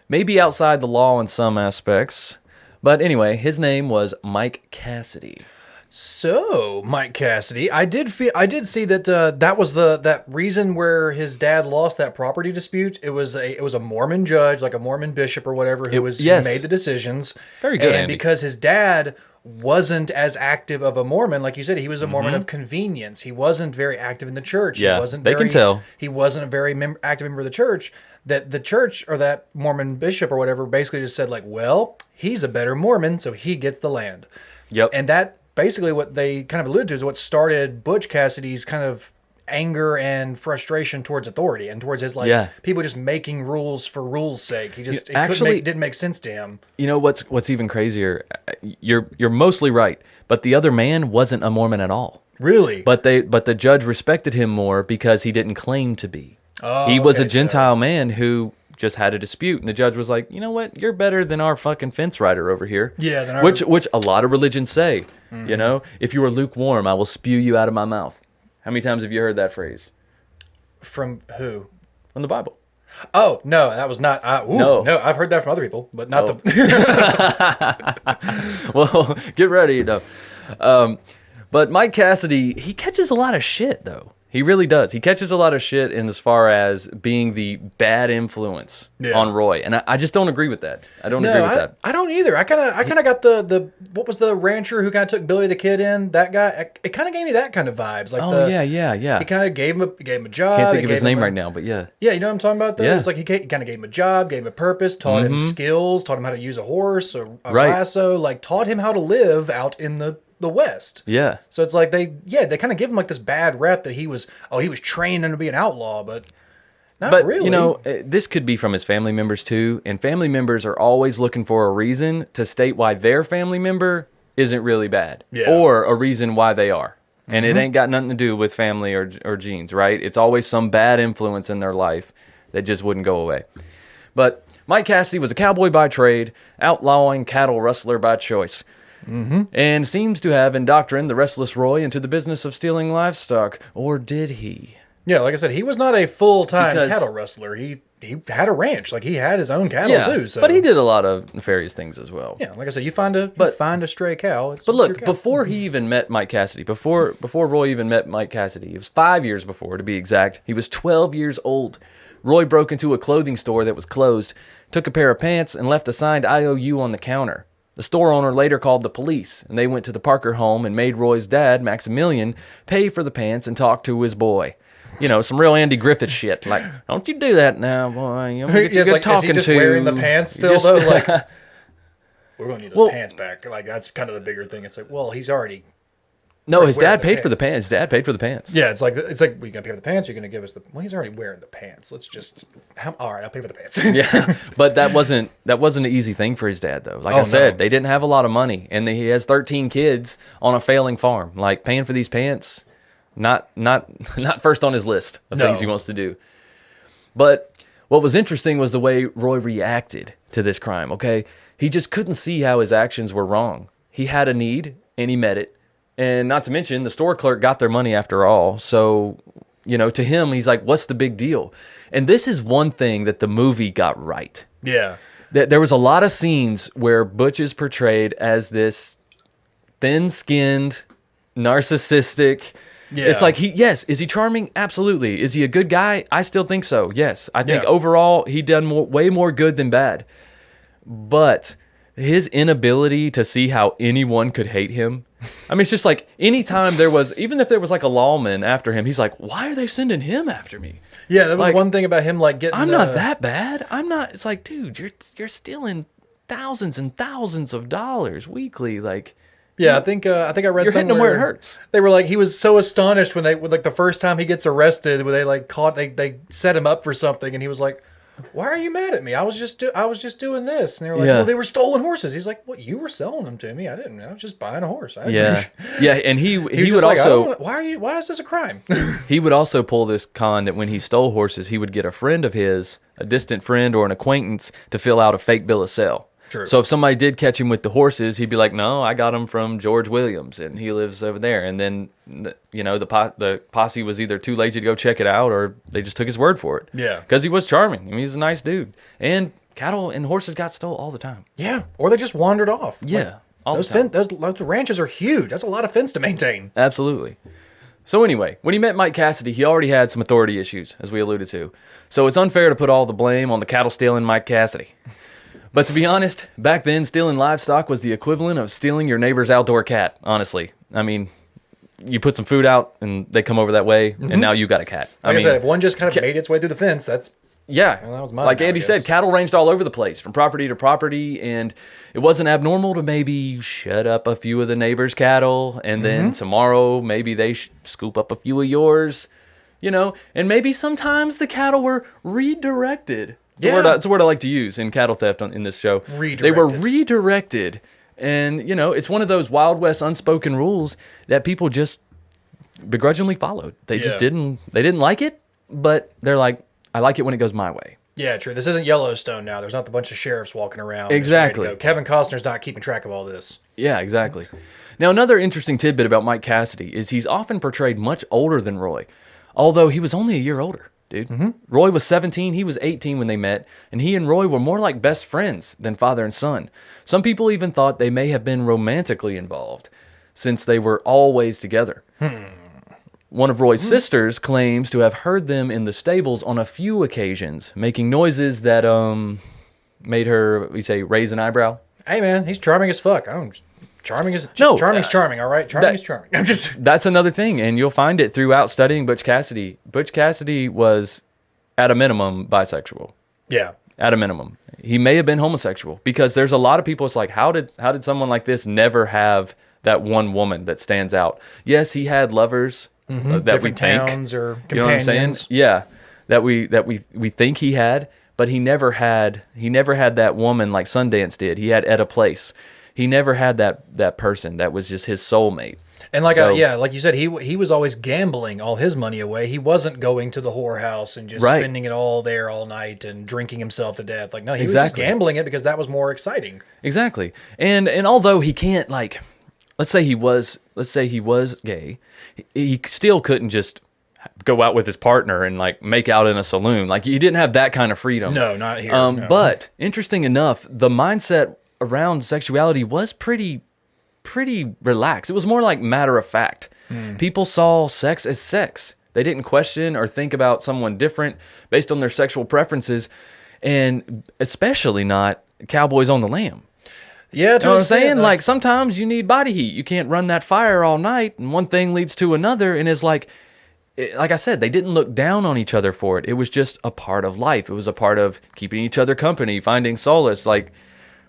Maybe outside the law in some aspects. But anyway, his name was Mike Cassidy. So, Mike Cassidy, I did see that that was that reason where his dad lost that property dispute. It was a Mormon judge, like a Mormon bishop or whatever, who made the decisions. Very good, and Andy. because his dad wasn't as active of a Mormon, like you said, he was a Mormon of convenience. He wasn't very active in the church. Yeah, they can tell. He wasn't a very active member of the church. That the church or that Mormon bishop or whatever basically just said like, well, he's a better Mormon, so he gets the land. Yep. And that basically what they kind of alluded to is what started Butch Cassidy's kind of anger and frustration towards authority and towards his people just making rules for rules' sake. He just didn't make sense to him. You know what's even crazier? You're mostly right, but the other man wasn't a Mormon at all. Really? But the judge respected him more because he didn't claim to be. Oh, he was a Gentile man who just had a dispute, and the judge was like, you know what, you're better than our fucking fence rider over here. Yeah, which a lot of religions say. Mm-hmm. If you are lukewarm, I will spew you out of my mouth. How many times have you heard that phrase? From who? From the Bible. Oh no, that was not. No, I've heard that from other people, but not the. Well, get ready, but Mike Cassidy, he catches a lot of shit though. He really does. He catches a lot of shit in as far as being the bad influence on Roy, and I just don't agree with that. I don't agree with that. I don't either. I kind of got the what was the rancher who kind of took Billy the Kid in? That guy. It kind of gave me that kind of vibes. Like yeah. He kind of gave him a job. Can't think of his name right now, but yeah. Yeah, you know what I'm talking about though? Yeah. It's like he kind of gave him a job, gave him a purpose, taught him skills, taught him how to use a horse or a lasso, like taught him how to live out in the West. Yeah. So it's like they kind of give him like this bad rep that he was training to be an outlaw, but Not but really. you know, this could be from his family members too, and family members are always looking for a reason to state why their family member isn't really bad, or a reason why they are. And it ain't got nothing to do with family or genes, right? It's always some bad influence in their life that just wouldn't go away. But Mike Cassidy was a cowboy by trade, outlawing cattle rustler by choice, and seems to have indoctrinated the restless Roy into the business of stealing livestock. Or did he? Yeah, like I said, he was not a full-time Because- cattle rustler. He had a ranch. Like, he had his own cattle, too. So. But he did a lot of nefarious things as well. Yeah, like I said, you find a stray cow. But look, before he even met Mike Cassidy, before Roy even met Mike Cassidy, it was 5 years before, to be exact. He was 12 years old. Roy broke into a clothing store that was closed, took a pair of pants, and left a signed IOU on the counter. The store owner later called the police, and they went to the Parker home and made Roy's dad, Maximilian, pay for the pants and talk to his boy. You know, some real Andy Griffith shit. Like, don't you do that now, boy. I'm gonna get you good talking is he just to. wearing the pants still, though? Like, we're going to need those pants back. Like, that's kind of the bigger thing. It's like, well, he's already... No, his dad the paid for the pants. His dad paid for the pants. Yeah, it's like, well, you're going to pay for the pants, you're going to give us the... Well, he's already wearing the pants. Let's just... all right, I'll pay for the pants. Yeah, but that wasn't an easy thing for his dad, though. Like I said, they didn't have a lot of money, and he has 13 kids on a failing farm. Like, paying for these pants... Not first on his list of things he wants to do. But what was interesting was the way Roy reacted to this crime, okay? He just couldn't see how his actions were wrong. He had a need, and he met it. And not to mention, the store clerk got their money after all. So, you know, to him, he's like, what's the big deal? And this is one thing that the movie got right. Yeah. There was a lot of scenes where Butch is portrayed as this thin-skinned, narcissistic... Yeah. It's like, is he charming? Absolutely. Is he a good guy? I still think so, yes. I think overall, he done way more good than bad. But his inability to see how anyone could hate him, I mean, it's just like, anytime there was, even if there was like a lawman after him, he's like, why are they sending him after me? Yeah, that was like, one thing about him, like, getting... I'm not that bad. I'm not, it's like, dude, you're stealing thousands and thousands of dollars weekly, like... Yeah, I think I read you're hitting him where it hurts. They were like, he was so astonished when like the first time he gets arrested, when they like they set him up for something, and he was like, "Why are you mad at me? I was just doing this." And they were like, "Well, they were stolen horses." He's like, "What? You were selling them to me? I didn't. I was just buying a horse." Yeah, and he would like, also why is this a crime? He would also pull this con that when he stole horses, he would get a friend of his, a distant friend or an acquaintance, to fill out a fake bill of sale. True. So if somebody did catch him with the horses, he'd be like, "No, I got them from George Williams, and he lives over there." And then, you know, the posse was either too lazy to go check it out, or they just took his word for it. Yeah, because he was charming. I mean, he's a nice dude. And cattle and horses got stole all the time. Yeah, or they just wandered off. Yeah, like, all the time. Those ranches are huge. That's a lot of fence to maintain. Absolutely. So anyway, when he met Mike Cassidy, he already had some authority issues, as we alluded to. So it's unfair to put all the blame on the cattle stealing Mike Cassidy. But to be honest, back then, stealing livestock was the equivalent of stealing your neighbor's outdoor cat, honestly. I mean, you put some food out, and they come over that way, and now you got a cat. Like I said, if one just kind of made its way through the fence, that's... Yeah, well, that was mine like now, Andy said, cattle ranged all over the place, from property to property, and it wasn't abnormal to maybe shut up a few of the neighbors' cattle, and then tomorrow maybe they scoop up a few of yours, you know, and maybe sometimes the cattle were redirected. It's a word I like to use in cattle theft in this show. Redirected. They were redirected, and, you know, it's one of those Wild West unspoken rules that people just begrudgingly followed. They just didn't like it, but they're like, I like it when it goes my way. Yeah, true. This isn't Yellowstone now. There's not the bunch of sheriffs walking around. Exactly. Just ready to go. Kevin Costner's not keeping track of all this. Yeah, exactly. Now, another interesting tidbit about Mike Cassidy is he's often portrayed much older than Roy, although he was only a year older, dude. Roy was 17, he was 18 when they met, and he and Roy were more like best friends than father and son. Some people even thought they may have been romantically involved, since they were always together. One of Roy's sisters claims to have heard them in the stables on a few occasions, making noises that made her, we say, raise an eyebrow. Hey, man, he's charming as fuck. Charming's charming, all right? Charming is charming. That's another thing, and you'll find it throughout studying Butch Cassidy. Butch Cassidy was, at a minimum, bisexual. Yeah. At a minimum. He may have been homosexual, because there's a lot of people, it's like, how did someone like this never have that one woman that stands out? Yes, he had lovers that we think. Towns or companions. You know what I'm saying? Yeah. that we think he had, but he never had that woman like Sundance did. He had Etta Place. He never had that person that was just his soulmate. And like like you said, he was always gambling all his money away. He wasn't going to the whorehouse and just spending it all there all night and drinking himself to death. Like, no, he was just gambling it because that was more exciting. Exactly. And although he can't, like, let's say he was gay, he still couldn't just go out with his partner and like make out in a saloon. Like, he didn't have that kind of freedom. No, not here. No. But interesting enough, the mindset around sexuality was pretty relaxed. It was more like matter of fact. People saw sex as sex. They didn't question or think about someone different based on their sexual preferences, and especially not cowboys on the lam. Yeah, you know what I'm saying? Like, sometimes you need body heat. You can't run that fire all night, and one thing leads to another, and it's like I said, they didn't look down on each other for it. It was just a part of life. It was a part of keeping each other company, finding solace. Like,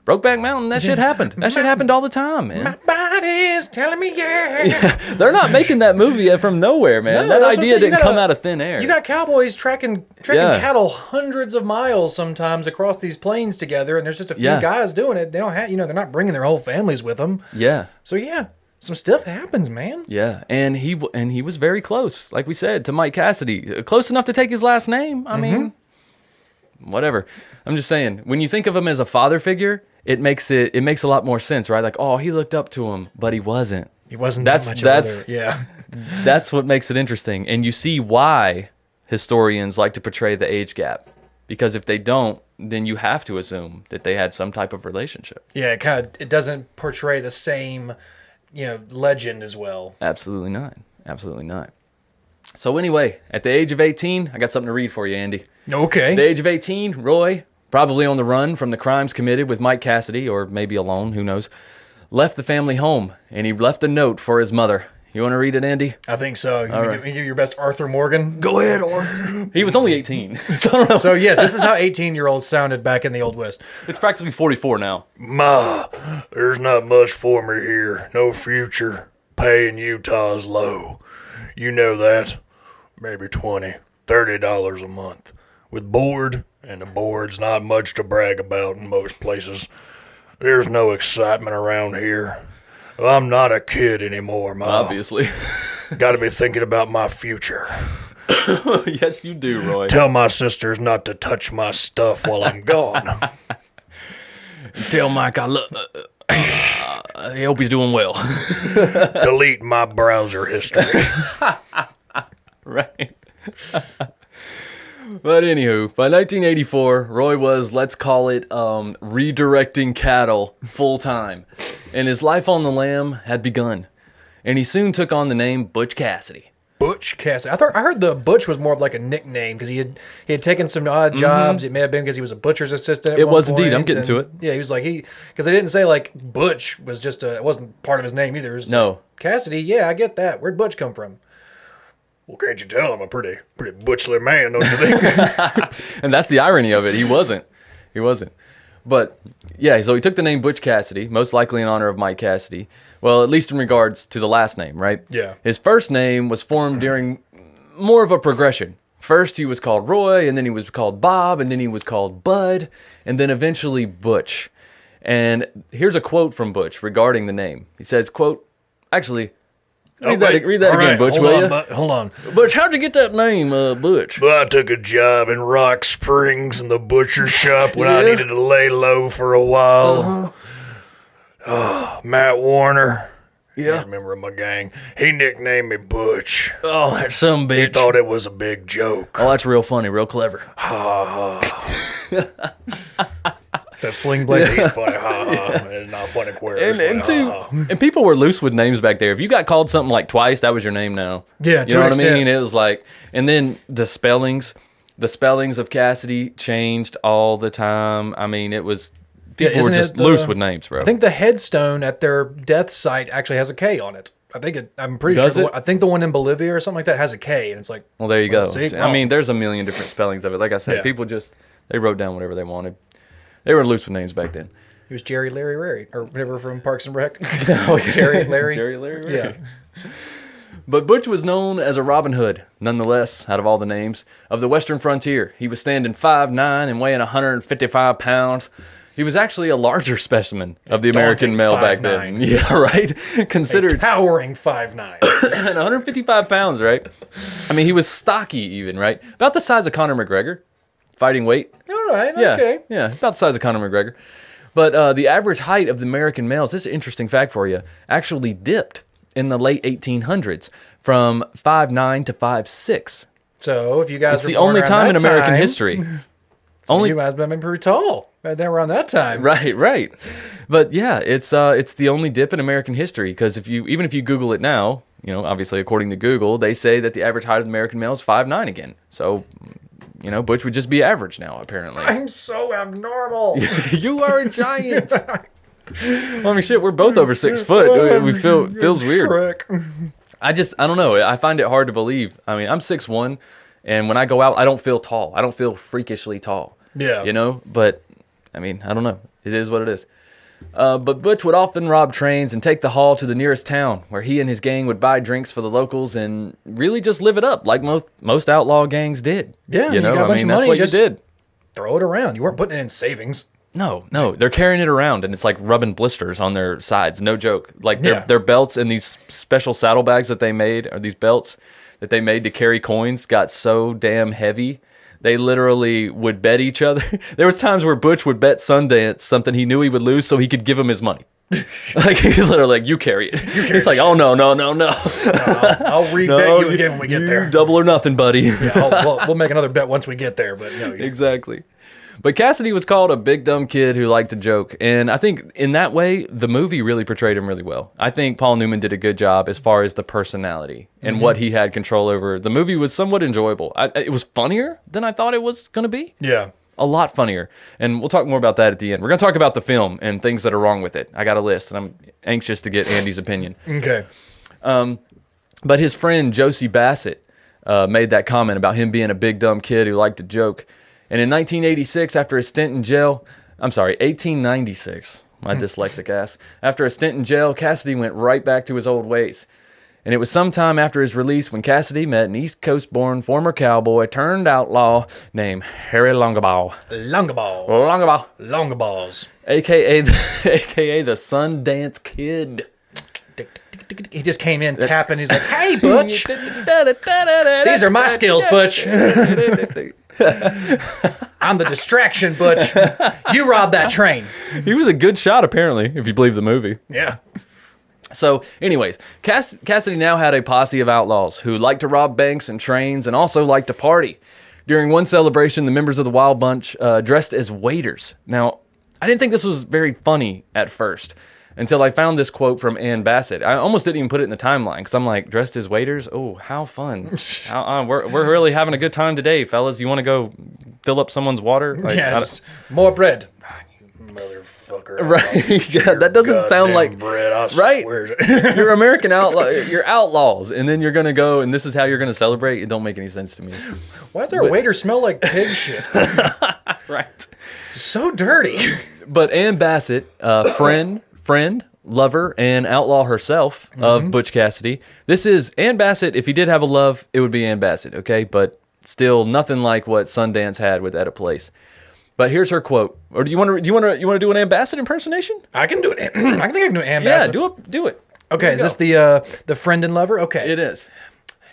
Brokeback Mountain, that shit happened. That shit happened all the time, man. My body's telling me yeah. They're not making that movie from nowhere, man. No, that idea didn't come out of thin air. You got cowboys tracking cattle hundreds of miles sometimes across these plains together, and there's just a few guys doing it. They don't have, they're not bringing their whole families with them. Yeah. So some stuff happens, man. Yeah, and he was very close, like we said, to Mike Cassidy, close enough to take his last name. I mean, whatever. I'm just saying, when you think of him as a father figure, it makes a lot more sense, right? Like, oh, he looked up to him, but he wasn't. He wasn't that much older. That's what makes it interesting, and you see why historians like to portray the age gap, because if they don't, then you have to assume that they had some type of relationship. Yeah, it doesn't portray the same, legend as well. Absolutely not. Absolutely not. So anyway, at the age of 18, I got something to read for you, Andy. Okay. At the age of 18, Roy, probably on the run from the crimes committed with Mike Cassidy, or maybe alone, who knows, left the family home, and he left a note for his mother. You want to read it, Andy? I think so. You give your best Arthur Morgan? Go ahead, Arthur. He was only 18. So, yes, this is how 18-year-olds sounded back in the Old West. It's practically 44 now. Ma, there's not much for me here. No future. Pay in Utah's low. You know that. Maybe $20, $30 a month. With board, and the board's not much to brag about in most places. There's no excitement around here. I'm not a kid anymore, Ma. Obviously. Gotta be thinking about my future. Yes, you do, Roy. Tell my sisters not to touch my stuff while I'm gone. Tell Mike I hope he's doing well. Delete my browser history. Right. But anywho, by 1984, Roy was, let's call it, redirecting cattle full-time. And his life on the lam had begun. And he soon took on the name Butch Cassidy. Butch Cassidy. I heard the Butch was more of like a nickname because he had taken some odd jobs. It may have been because he was a butcher's assistant at It one was point, indeed. I'm getting to it. Yeah, he was like, because they didn't say like Butch was just it wasn't part of his name either. It was No. Cassidy, yeah, I get that. Where'd Butch come from? Well, can't you tell I'm a pretty butchly man, don't you think? And that's the irony of it. He wasn't. But, yeah, so he took the name Butch Cassidy, most likely in honor of Mike Cassidy. Well, at least in regards to the last name, right? Yeah. His first name was formed during more of a progression. First, he was called Roy, and then he was called Bob, and then he was called Bud, and then eventually Butch. And here's a quote from Butch regarding the name. He says, quote, actually... Read that again, Butch, will you? Hold on. Butch, how'd you get that name, Butch? Well, I took a job in Rock Springs in the butcher shop when I needed to lay low for a while. Matt Warner. Yeah. Member of my gang. He nicknamed me Butch. Oh, that some bitch. He thought it was a big joke. Oh, that's real funny, real clever. Ha ha. It's a sling blade. He's funny, ha ha. It's not funny queer. And people were loose with names back there. If you got called something like twice, that was your name now. Yeah, you know what I mean? It was like, and then the spellings of Cassidy changed all the time. I mean, it was people were just loose with names, bro. I think the headstone at their death site actually has a K on it. I'm pretty sure. I think the one in Bolivia or something like that has a K, and it's like. Well, there you go. See? I mean, there's a million different spellings of it. Like I said, people they wrote down whatever they wanted. They were loose with names back then. He was Jerry Larry Ray, or whatever from Parks and Rec. Oh, yeah. Jerry Larry. Jerry Larry Ray. Yeah. But Butch was known as a Robin Hood, nonetheless, out of all the names, of the Western frontier. He was standing 5'9" and weighing 155 pounds. He was actually a larger specimen of the American male back then. Yeah, right? Considered... A towering 5'9". and 155 pounds, right? I mean, he was stocky even, right? About the size of Conor McGregor, fighting weight. All right, Yeah, okay. yeah, about the size of Conor McGregor. But the average height of the American males, this is an interesting fact for you, actually dipped in the late 1800s from 5'9" to 5'6". So if you guys It's were the born only around time in that American time, history. so Only you guys have been pretty tall right there around that time. Right. But yeah, it's the only dip in American history because even if you Google it now, you know, obviously according to Google, they say that the average height of the American male is 5'9" again. So, you know, Butch would just be average now, apparently. I'm so abnormal. You are a giant. Well, I mean, shit, we're both over 6 foot. We feels weird. Shrek. I don't know. I find it hard to believe. I mean, I'm 6'1", and when I go out, I don't feel tall. I don't feel freakishly tall. Yeah. You know? But, I mean, I don't know. It is what it is. But Butch would often rob trains and take the haul to the nearest town, where he and his gang would buy drinks for the locals and really just live it up, like most outlaw gangs did. Yeah, you know, got a bunch of that's money, what just you did. Throw it around. You weren't putting it in savings. No, they're carrying it around, and it's like rubbing blisters on their sides. No joke. Like Yeah. their belts and these special saddlebags that they made, or these belts that they made to carry coins, got so damn heavy. They literally would bet each other. There was times where Butch would bet Sundance something he knew he would lose, so he could give him his money. Like he's literally like, "You carry it." He's like, "Oh no." I'll re-bet you again when we get there. Double or nothing, buddy. Yeah, we'll make another bet once we get there. But no, Exactly. But Cassidy was called a big dumb kid who liked to joke. And I think in that way, the movie really portrayed him really well. I think Paul Newman did a good job as far as the personality and what he had control over. The movie was somewhat enjoyable. It was funnier than I thought it was going to be. Yeah. A lot funnier. And we'll talk more about that at the end. We're going to talk about the film and things that are wrong with it. I got a list, and I'm anxious to get Andy's opinion. Okay. But his friend Josie Bassett made that comment about him being a big dumb kid who liked to joke. And in 1986, after a stint in jail, 1896, my dyslexic ass. After a stint in jail, Cassidy went right back to his old ways. And it was sometime after his release when Cassidy met an East Coast-born former cowboy turned outlaw named Harry Longabaugh. Longaballs. A.K.A. the Sundance Kid. He just came in tapping. He's like, "Hey, Butch. These are my skills, Butch. I'm the distraction, Butch. You robbed that train." He was a good shot, apparently, if you believe the movie. Yeah. So, anyways, Cassidy now had a posse of outlaws who liked to rob banks and trains and also liked to party. During one celebration, the members of the Wild Bunch dressed as waiters. Now, I didn't think this was very funny at first until I found this quote from Ann Bassett. I almost didn't even put it in the timeline because I'm like, dressed as waiters? Oh, how fun. We're really having a good time today, fellas. You want to go fill up someone's water? Like, Just more bread. Motherfucker. Right. Yeah, that doesn't sound like bread. I right. swear. You're American outlaw. You're outlaws, and then you're gonna go, and this is how you're gonna celebrate. It don't make any sense to me. Why does our waiter smell like pig shit? Right. So dirty. But Ann Bassett, friend, lover, and outlaw herself of Butch Cassidy. This is Ann Bassett. If he did have a love, it would be Ann Bassett. Okay, but still nothing like what Sundance had with Edit Place. But here's her quote. Or do you want to do an Ann Bassett impersonation? I can do it. I think I can do an Ann Yeah, Bassett. do it. Okay, is this the friend and lover? Okay. It is.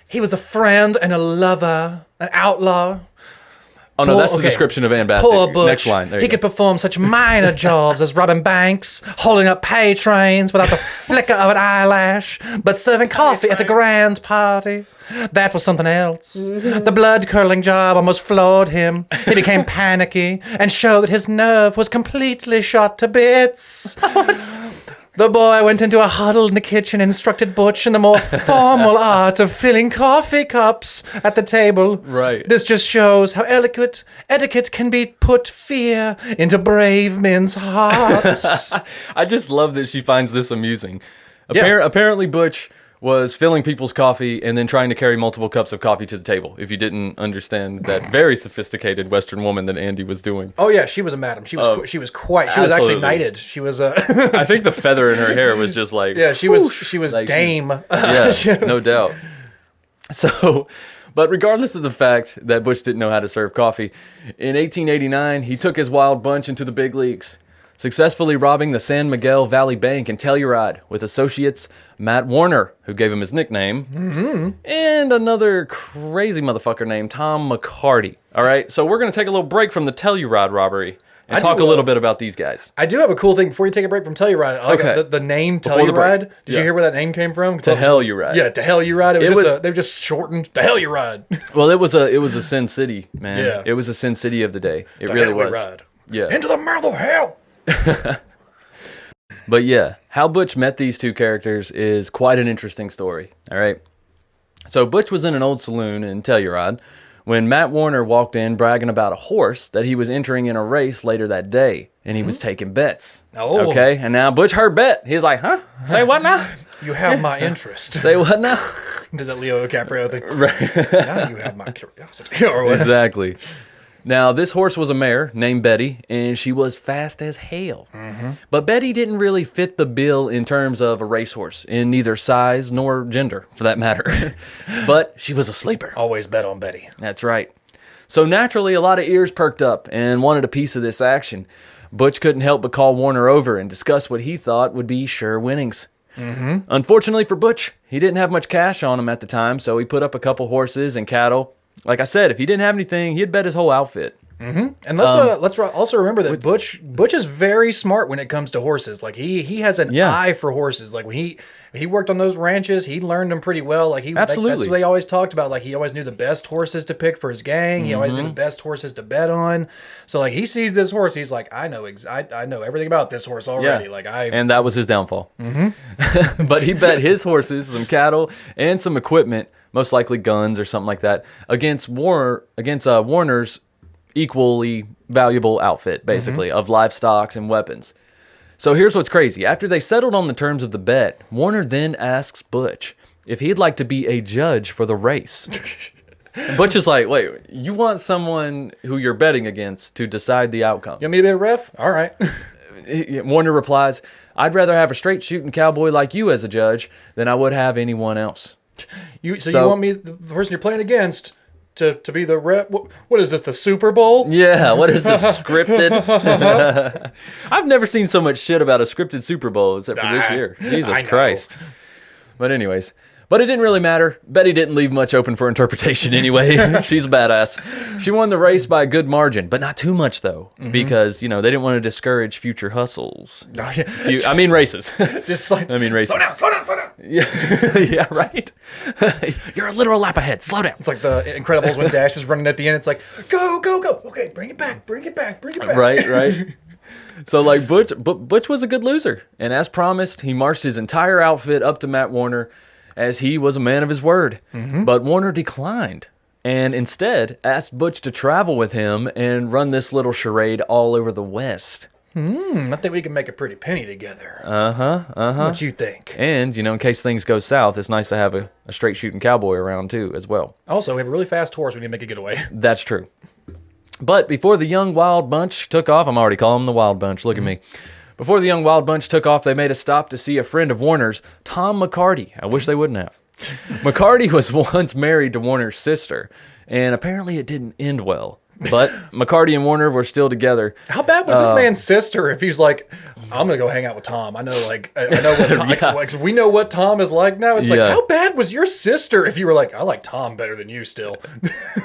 He was a friend and a lover, an outlaw. Oh no, Poor- that's the okay. description of Ann Bassett. Poor Butch. Next line. There He you could go. perform such minor jobs as robbing banks, holding up pay trains without the flicker of an eyelash, but serving coffee at a grand party. That was something else. The blood-curdling job almost floored him. He became panicky and showed that his nerve was completely shot to bits. The boy went into a huddle in the kitchen and instructed Butch in the more formal art of filling coffee cups at the table. Right. This just shows how etiquette can be put fear into brave men's hearts. I just love that she finds this amusing. Yeah. Apparently, Butch was filling people's coffee and then trying to carry multiple cups of coffee to the table, if you didn't understand that very sophisticated Western woman that Andy was doing. Oh yeah, she was a madam. She was actually absolutely. knighted. She was I think the feather in her hair was just like... Yeah, she was like dame. Yeah, no doubt. So, but regardless of the fact that Butch didn't know how to serve coffee, in 1889, he took his wild bunch into the big leagues, successfully robbing the San Miguel Valley Bank in Telluride with associates Matt Warner, who gave him his nickname, and another crazy motherfucker named Tom McCarty. All right, so we're going to take a little break from the Telluride robbery and talk a little bit about these guys. I do have a cool thing before you take a break from Telluride. I like the name Telluride. Did you hear where that name came from? Telluride. Yeah, Telluride. They were just shortened Telluride. Well, it was a sin city, man. Yeah. It was a sin city of the day. It really was. Ride. Yeah. Into the mouth of hell. But yeah, how Butch met these two characters is quite an interesting story. All right. So Butch was in an old saloon in Telluride when Matt Warner walked in bragging about a horse that he was entering in a race later that day, and he was taking bets. Oh. Okay, and now Butch heard bet. He's like, huh? Say what now? You have my interest. Say what now? Did that Leo DiCaprio thing. Right. Now you have my curiosity. Or what? Exactly. Now, this horse was a mare named Betty, and she was fast as hell. But Betty didn't really fit the bill in terms of a racehorse, in neither size nor gender, for that matter. But she was a sleeper. Always bet on Betty. That's right. So naturally, a lot of ears perked up and wanted a piece of this action. Butch couldn't help but call Warner over and discuss what he thought would be sure winnings. Unfortunately for Butch, he didn't have much cash on him at the time, so he put up a couple horses and cattle. Like I said, if he didn't have anything, he'd bet his whole outfit. And let's also remember that Butch is very smart when it comes to horses. Like he has an eye for horses. Like when he worked on those ranches, he learned them pretty well. Absolutely. That's what they always talked about. Like he always knew the best horses to pick for his gang. He always knew the best horses to bet on. So like he sees this horse, he's like, I know everything about this horse already. And that was his downfall. But he bet his horses, some cattle, and some equipment, most likely guns or something like that, against Warner's equally valuable outfit, basically, of livestock and weapons. So here's what's crazy. After they settled on the terms of the bet, Warner then asks Butch if he'd like to be a judge for the race. Butch is like, wait, you want someone who you're betting against to decide the outcome? You want me to be a ref? All right. Warner replies, I'd rather have a straight shooting cowboy like you as a judge than I would have anyone else. You want me, the person you're playing against, to be the rep? What is this, the Super Bowl? Yeah, what is this, scripted? I've never seen so much shit about a scripted Super Bowl except for this year. Jesus Christ. But anyways, but it didn't really matter. Betty didn't leave much open for interpretation anyway. She's a badass. She won the race by a good margin, but not too much though, because, they didn't want to discourage future hustles. I mean races. Just like, I mean races. slow down. Yeah, yeah, right. You're a literal lap ahead. Slow down. It's like the Incredibles when Dash is running at the end. It's like, go. Okay, bring it back. Right. So like Butch was a good loser, and as promised, he marched his entire outfit up to Matt Warner, as he was a man of his word. But Warner declined, and instead asked Butch to travel with him and run this little charade all over the West. I think we can make a pretty penny together. What you think? And, in case things go south, it's nice to have a straight shooting cowboy around too, as well. Also, we have a really fast horse. We need to make a getaway. That's true. But before the young wild bunch took off, I'm already calling them the wild bunch, look at me. Before the young wild bunch took off, they made a stop to see a friend of Warner's, Tom McCarty. I wish they wouldn't have. McCarty was once married to Warner's sister, and apparently it didn't end well. But McCarty and Warner were still together. How bad was this man's sister if he's like, I'm going to go hang out with Tom. I know what Tom, we know what Tom is like now. It's like, how bad was your sister if you were like, I like Tom better than you still?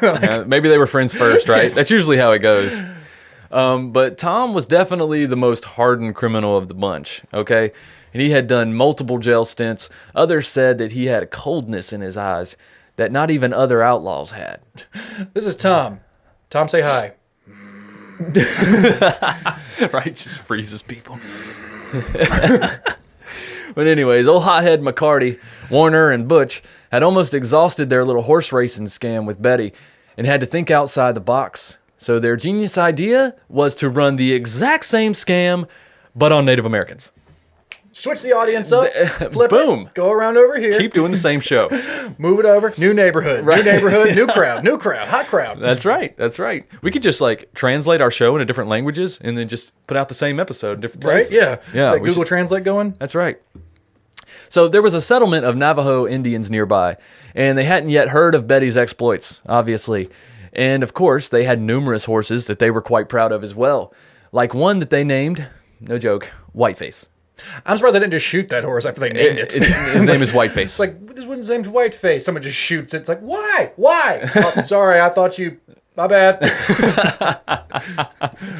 Maybe they were friends first, right? Yes. That's usually how it goes. But Tom was definitely the most hardened criminal of the bunch, okay? And he had done multiple jail stints. Others said that he had a coldness in his eyes that not even other outlaws had. This is Tom. Tom, say hi. Right? Just freezes people. But anyways, old hothead McCarty, Warner, and Butch had almost exhausted their little horse racing scam with Betty and had to think outside the box. So their genius idea was to run the exact same scam, but on Native Americans. Switch the audience up. Flip Boom. it. Go around over here. Keep doing the same show. Move it over. New neighborhood. New neighborhood. New crowd. New crowd. Hot crowd. That's right. That's right. We could just like translate our show into different languages and then just put out the same episode in different Right? places. Yeah. Yeah. Like we Google should- Translate going. That's right. So there was a settlement of Navajo Indians nearby, and they hadn't yet heard of Betty's exploits, obviously. And of course, they had numerous horses that they were quite proud of as well. Like one that they named, no joke, Whiteface. I'm surprised I didn't just shoot that horse after they named it. His name is Whiteface. It's like, this one's named Whiteface. Someone just shoots it. It's like, why? Why? Oh, sorry, I thought you... My bad.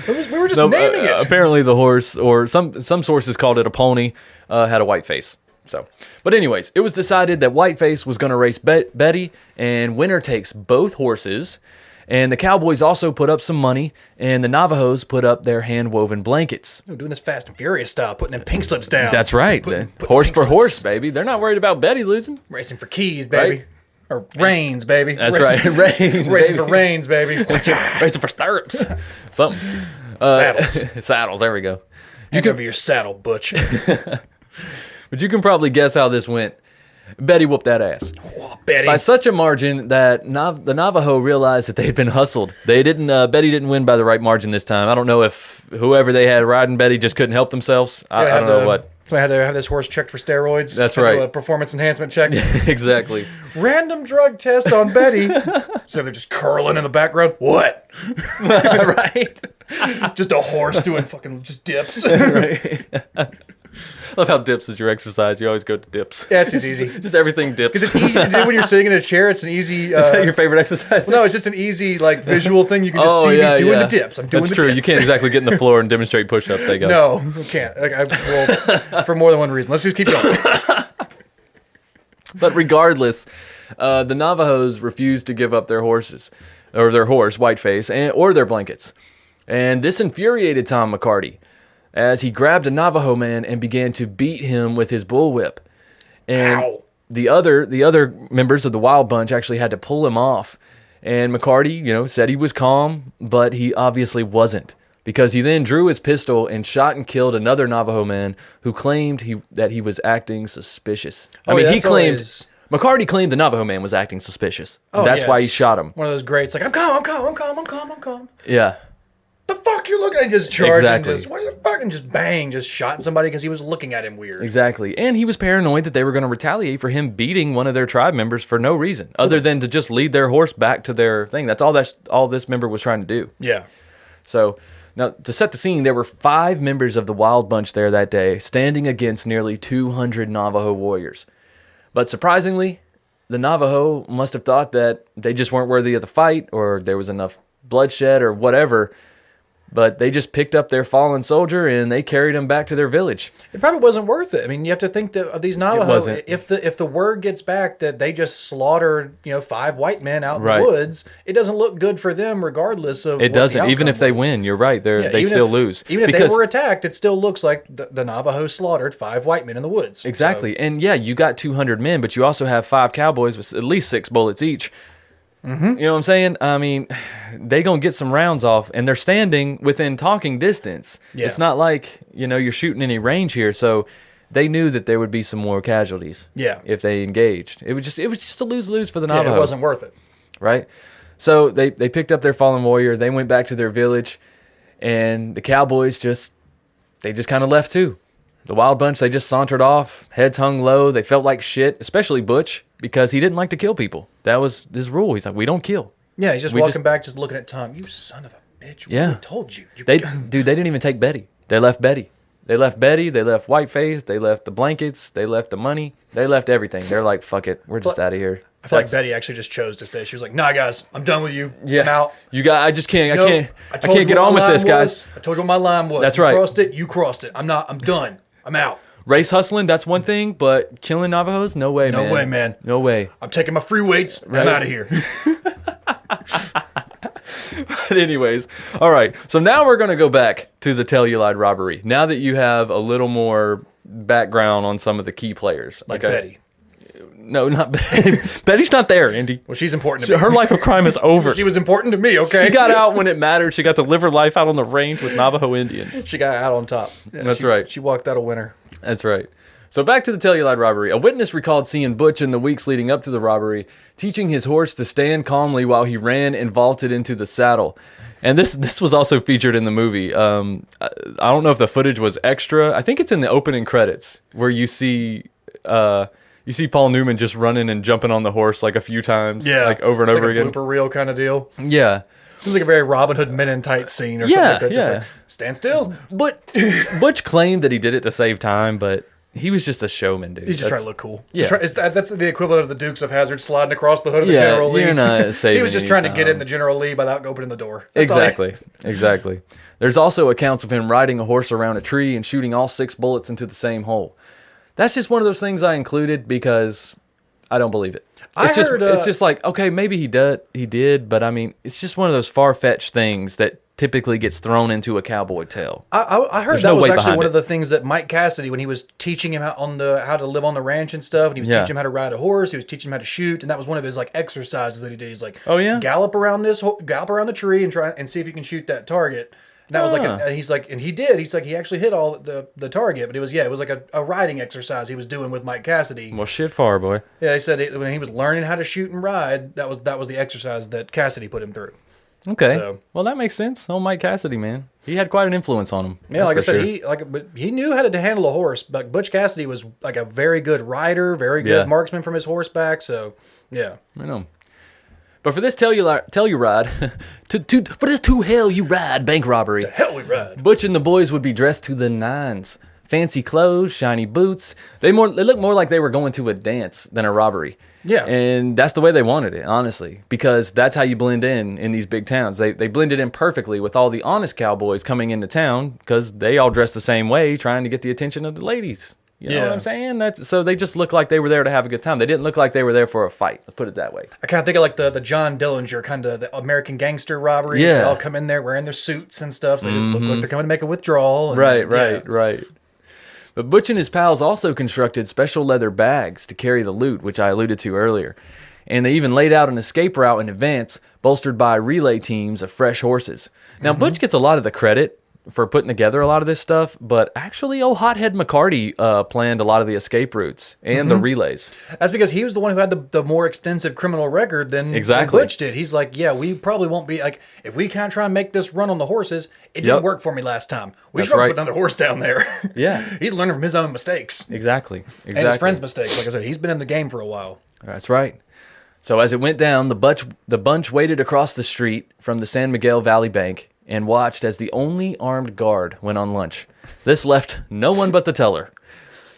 We were just naming it. Apparently the horse, or some sources called it a pony, had a white face. So, but anyways, it was decided that Whiteface was going to race Betty, and winner takes both horses. And the Cowboys also put up some money, and the Navajos put up their hand-woven blankets. We're doing this Fast and Furious style, putting them pink slips down. That's right. Putting Horse pink for slips. horse, baby. They're not worried about Betty losing. Racing for keys, baby. Right? Or reins, baby. That's Racing- right. Reins, Racing baby. for reins, baby. Racing for stirrups. Something. Saddles. Saddles. There we go. You can over your saddle, Butch. But you can probably guess how this went. Betty whooped that ass. Oh, Betty. By such a margin that the Navajo realized that they had been hustled. They didn't. Betty didn't win by the right margin this time. I don't know if whoever they had riding Betty just couldn't help themselves. I don't know what. Somebody had to have this horse checked for steroids. That's Had to do right. A performance enhancement check. Exactly. Random drug test on Betty. So they're just curling in the background. What? Right. Just a horse doing fucking just dips. Right. Love how dips is your exercise. You always go to dips. Yeah, it's just easy. Just everything dips. Because it's easy. When you're sitting in a chair, it's an easy. Is that your favorite exercise? No, it's just an easy like visual thing. You can just see me doing the dips. I'm doing That's the true. dips. You can't exactly get in the floor and demonstrate push-ups. I guess. No, you can't. Well, for more than one reason. Let's just keep going. But regardless, the Navajos refused to give up their horses, or their horse, Whiteface, or their blankets. And this infuriated Tom McCarty, as he grabbed a Navajo man and began to beat him with his bullwhip. And Ow. the other members of the Wild Bunch actually had to pull him off. And McCarty, said he was calm, but he obviously wasn't, because he then drew his pistol and shot and killed another Navajo man who claimed that he was acting suspicious. McCarty claimed the Navajo man was acting suspicious. Oh, That's yeah, why he it's shot him. One of those greats, like, I'm calm. Yeah. The fuck you looking at? Just charging, Exactly. just what the fucking just bang, just shot somebody because he was looking at him weird. Exactly. And he was paranoid that they were going to retaliate for him beating one of their tribe members for no reason, other than to just lead their horse back to their thing. That's all this member was trying to do. Yeah. So, now, to set the scene, there were 5 members of the Wild Bunch there that day, standing against nearly 200 Navajo warriors. But surprisingly, the Navajo must have thought that they just weren't worthy of the fight, or there was enough bloodshed, or whatever. But they just picked up their fallen soldier and they carried him back to their village. It probably wasn't worth it. I mean, you have to think that of these Navajo. wasn't. If the word gets back that they just slaughtered 5 white men out in Right. the woods, it doesn't look good for them, regardless of. It what doesn't. the Even if outcome they was. win, you're right. Yeah, They even still if- lose. Even if Because- they were attacked, it still looks like the Navajo slaughtered 5 white men in the woods. Exactly. And yeah, you got 200 men, but you also have 5 cowboys with at least 6 bullets each. Mm-hmm. You know what I'm saying? I mean, they gonna get some rounds off, and they're standing within talking distance. Yeah. It's not like you're shooting any range here, so they knew that there would be some more casualties. Yeah. If they engaged, it was just a lose-lose for the Yeah, Navajo. it wasn't worth it. Right? So they picked up their fallen warrior. They went back to their village, and the cowboys just kind of left too. The Wild Bunch, they just sauntered off, heads hung low. They felt like shit, especially Butch, because he didn't like to kill people. That was his rule. He's like, we don't kill. Yeah, he's just We walking just- back, just looking at Tom. You son of a bitch. Yeah. I told you. They didn't even take Betty. They left Betty. They left Betty. They left Whiteface. They left the blankets. They left the money. They left everything. They're like, fuck it. We're just out of here. I feel like Betty actually just chose to stay. She was like, nah, guys, I'm done with you. Yeah. I'm out. You got. I just can't. No, I told can't you get what on my with this, line guys. was. I told you what my line was. That's You right. crossed it. You crossed it. I'm done. I'm out. Race hustling, that's one thing, but killing Navajos, no way, man. No way, man. No way. I'm taking my free weights. And Right. I'm out of here. But anyways, all right. So now we're going to go back to the Telluride robbery. Now that you have a little more background on some of the key players. Like okay? Betty. No, not Betty. Betty's not there, Andy. Well, she's important to me. Her life of crime is over. She was important to me, okay? She got out when it mattered. She got to live her life out on the range with Navajo Indians. She got out on top. Yeah, That's right. She walked out a winner. That's right. So back to the Telluride robbery. A witness recalled seeing Butch in the weeks leading up to the robbery, teaching his horse to stand calmly while he ran and vaulted into the saddle. And this was also featured in the movie. I don't know if the footage was extra. I think it's in the opening credits where you see Paul Newman just running and jumping on the horse like a few times, like over and it's over like again. A blooper reel kind of deal. Yeah. Seems like a very Robin Hood Men in Tights scene or something like that. Just like, stand still. But Butch claimed that he did it to save time, but he was just a showman, dude. He's just trying to look cool. Yeah. That's the equivalent of the Dukes of Hazzard sliding across the hood of the General Lee. You're not saving He was just any trying to time. get in the General Lee without opening the door. That's all Exactly. There's also accounts of him riding a horse around a tree and shooting all 6 bullets into the same hole. That's just one of those things I included because I don't believe it. It's just like, okay, maybe he did, but I mean, it's just one of those far-fetched things that typically gets thrown into a cowboy tale. I heard There's that no was weight actually behind one it. of the things that Mike Cassidy, when he was teaching him how to live on the ranch and stuff, and he was teaching him how to ride a horse, he was teaching him how to shoot, and that was one of his like exercises that he did. He's like, oh yeah, gallop around the tree and try and see if you can shoot that target. And that was like, and he did. He's like, he actually hit all the target, but it was like a riding exercise he was doing with Mike Cassidy. Well, shit, far boy. Yeah, he said when he was learning how to shoot and ride, that was the exercise that Cassidy put him through. Okay. So, well, that makes sense. Oh, Mike Cassidy, man. He had quite an influence on him. Yeah, like I said, but he knew how to handle a horse. But Butch Cassidy was like a very good rider, very good marksman from his horseback. So, yeah. I know. But for this tell you ride, for this to hell you ride bank robbery, The hell we ride. Butch and the boys would be dressed to the nines. Fancy clothes, shiny boots. They looked more like they were going to a dance than a robbery. Yeah. And that's the way they wanted it, honestly, because that's how you blend in these big towns. They blended in perfectly with all the honest cowboys coming into town because they all dressed the same way, trying to get the attention of the ladies. You know what I'm saying? So they just looked like they were there to have a good time. They didn't look like they were there for a fight. Let's put it that way. I kind of think of like the John Dillinger kind of the American gangster robberies. Yeah. They all come in there wearing their suits and stuff. So they just look like they're coming to make a withdrawal. And, Right. But Butch and his pals also constructed special leather bags to carry the loot, which I alluded to earlier. And they even laid out an escape route in advance, bolstered by relay teams of fresh horses. Now, Butch gets a lot of the credit for putting together a lot of this stuff, but actually old Hothead McCarty planned a lot of the escape routes and the relays. That's because he was the one who had the more extensive criminal record than Butch did. He's like, yeah, we probably won't be like, if we can't try and make this run on the horses, it didn't work for me last time. We should probably put another horse down there. Yeah. He's learning from his own mistakes. Exactly. And his friends' mistakes. Like I said, he's been in the game for a while. That's right. So as it went down, the bunch waited across the street from the San Miguel Valley Bank and watched as the only armed guard went on lunch. This left no one but the teller.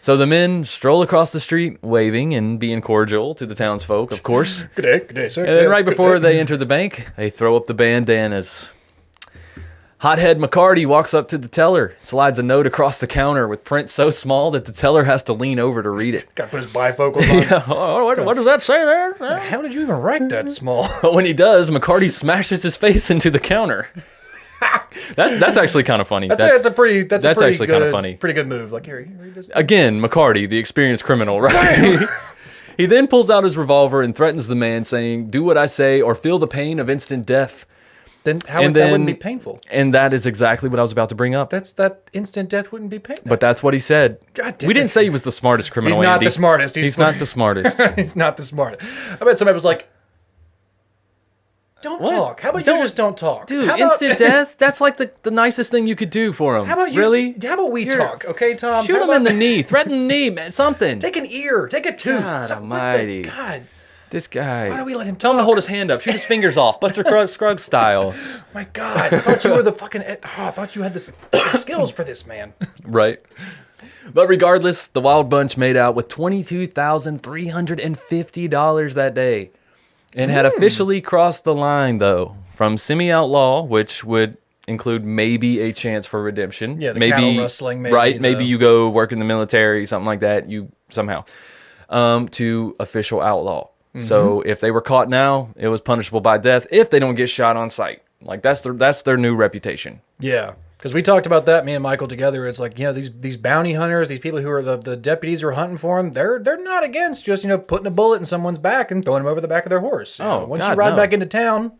So the men stroll across the street, waving and being cordial to the townsfolk, of course. Good day, sir. And then right before they enter the bank, they throw up the bandanas. Hothead McCarty walks up to the teller, slides a note across the counter with print so small that the teller has to lean over to read it. Got to put his bifocals on. What does that say there? How did you even write that small? But when he does, McCarty smashes his face into the counter. That's actually kind of funny. That's actually actually kind of funny. Pretty good move. Like, here, read this. Again, McCarty, the experienced criminal, right? He then pulls out his revolver and threatens the man, saying, "Do what I say or feel the pain of instant death." Then that wouldn't be painful? And that is exactly what I was about to bring up. That instant death wouldn't be painful. But that's what he said. God damn we it. didn't say he was the smartest criminal. He's not Andy. the smartest. He's not the smartest. He's not the smartest. I bet somebody was like, "Don't talk. How about you just don't talk, dude? How about, Instant death. That's like the nicest thing you could do for him. How about you? Really? How about we talk? Okay, Tom. Shoot him in the knee. Threaten the knee, man. Something. Take an ear. Take a tooth. God something. almighty. God. This guy. Why do we let him Tell him to talk? hold his hand up. Shoot his fingers off. Buster Scruggs style. My God. I thought you were the fucking. I thought you had the skills for this, man. Right. But regardless, the Wild Bunch made out with $22,350 that day and had officially crossed the line, though, from semi-outlaw, which would include maybe a chance for redemption. Yeah, the maybe, cattle rustling. Maybe, right, maybe you go work in the military, something like that, to official outlaw. So if they were caught now, it was punishable by death if they don't get shot on sight. Like, that's their new reputation. Yeah. Because we talked about that, me and Michael together. It's like, these bounty hunters, these people who are the deputies who are hunting for them, they're not against just, putting a bullet in someone's back and throwing them over the back of their horse. Once you ride back into town,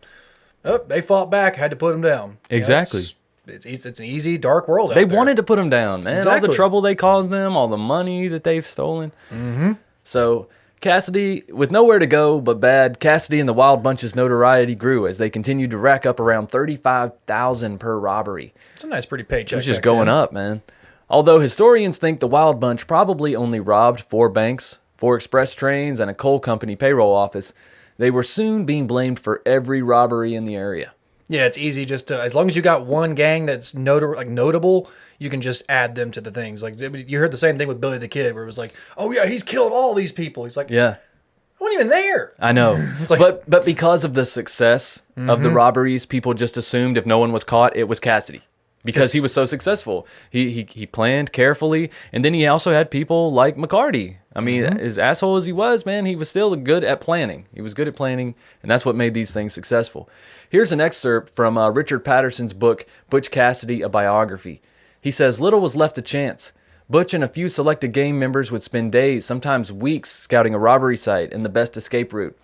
they fought back, had to put them down. Exactly. It's an easy, dark world out They there. wanted to put them down, man. Exactly. All the trouble they caused them, all the money that they've stolen. Mm-hmm. So Cassidy, with nowhere to go but bad, Cassidy and the Wild Bunch's notoriety grew as they continued to rack up around $35,000 per robbery. It's a nice, pretty paycheck. It was just going up, man. Although historians think the Wild Bunch probably only robbed 4 banks, 4 express trains, and a coal company payroll office, they were soon being blamed for every robbery in the area. Yeah, it's easy just to, as long as you got one gang that's notable, you can just add them to the things. Like, you heard the same thing with Billy the Kid, where it was like, oh yeah, he's killed all these people. He's like, Yeah. I wasn't even there. I know. It's like, but because of the success of the robberies, people just assumed if no one was caught, it was Cassidy. Because he was so successful. He planned carefully, and then he also had people like McCarty. I mean, as asshole as he was, man, he was still good at planning. He was good at planning, and that's what made these things successful. Here's an excerpt from Richard Patterson's book, Butch Cassidy, A Biography. He says, little was left to chance. Butch and a few selected gang members would spend days, sometimes weeks, scouting a robbery site and the best escape route.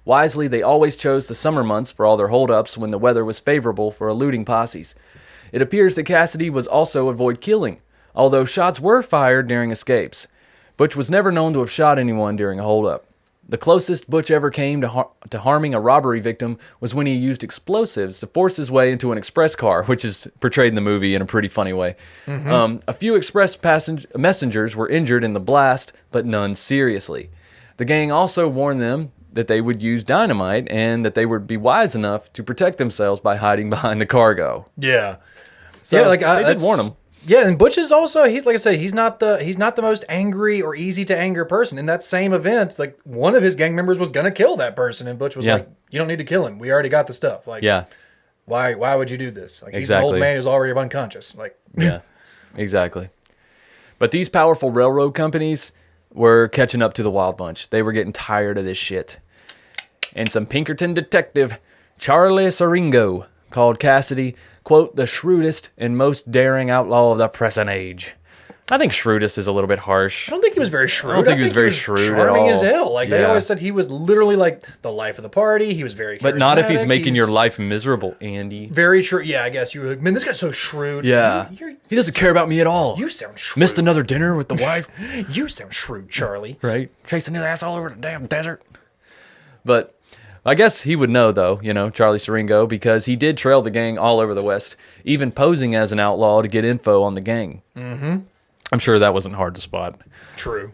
Wisely, they always chose the summer months for all their holdups when the weather was favorable for eluding posses. It appears that Cassidy was also avoid killing, although shots were fired during escapes. Butch was never known to have shot anyone during a holdup. The closest Butch ever came to harming a robbery victim was when he used explosives to force his way into an express car, which is portrayed in the movie in a pretty funny way. A few express messengers were injured in the blast, but none seriously. The gang also warned them that they would use dynamite and that they would be wise enough to protect themselves by hiding behind the cargo. yeah. So yeah, they did warn him. Yeah, and Butch is also, like I said, he's not the most angry or easy to anger person. In that same event, like, one of his gang members was gonna kill that person, and Butch was like, "You don't need to kill him. We already got the stuff. Like, why would you do this? Like, he's an old man who's already unconscious. Like, yeah, exactly. But these powerful railroad companies were catching up to the Wild Bunch. They were getting tired of this shit. And some Pinkerton detective, Charlie Siringo, called Cassidy, quote, the shrewdest and most daring outlaw of the present age. I think shrewdest is a little bit harsh. I don't think he was very shrewd. I don't think he was very shrewd at charming all. as hell. Like, they always said he was literally like the life of the party. He was very charismatic. But not if he's making your life miserable, Andy. Very true. Yeah, I guess you would. Man, this guy's so shrewd. Yeah. He doesn't care about me at all. You sound shrewd. Missed another dinner with the wife. You sound shrewd, Charlie. Right? Chasing his ass all over the damn desert. But I guess he would know, though, Charlie Siringo, because he did trail the gang all over the West, even posing as an outlaw to get info on the gang. Mm-hmm. I'm sure that wasn't hard to spot. True.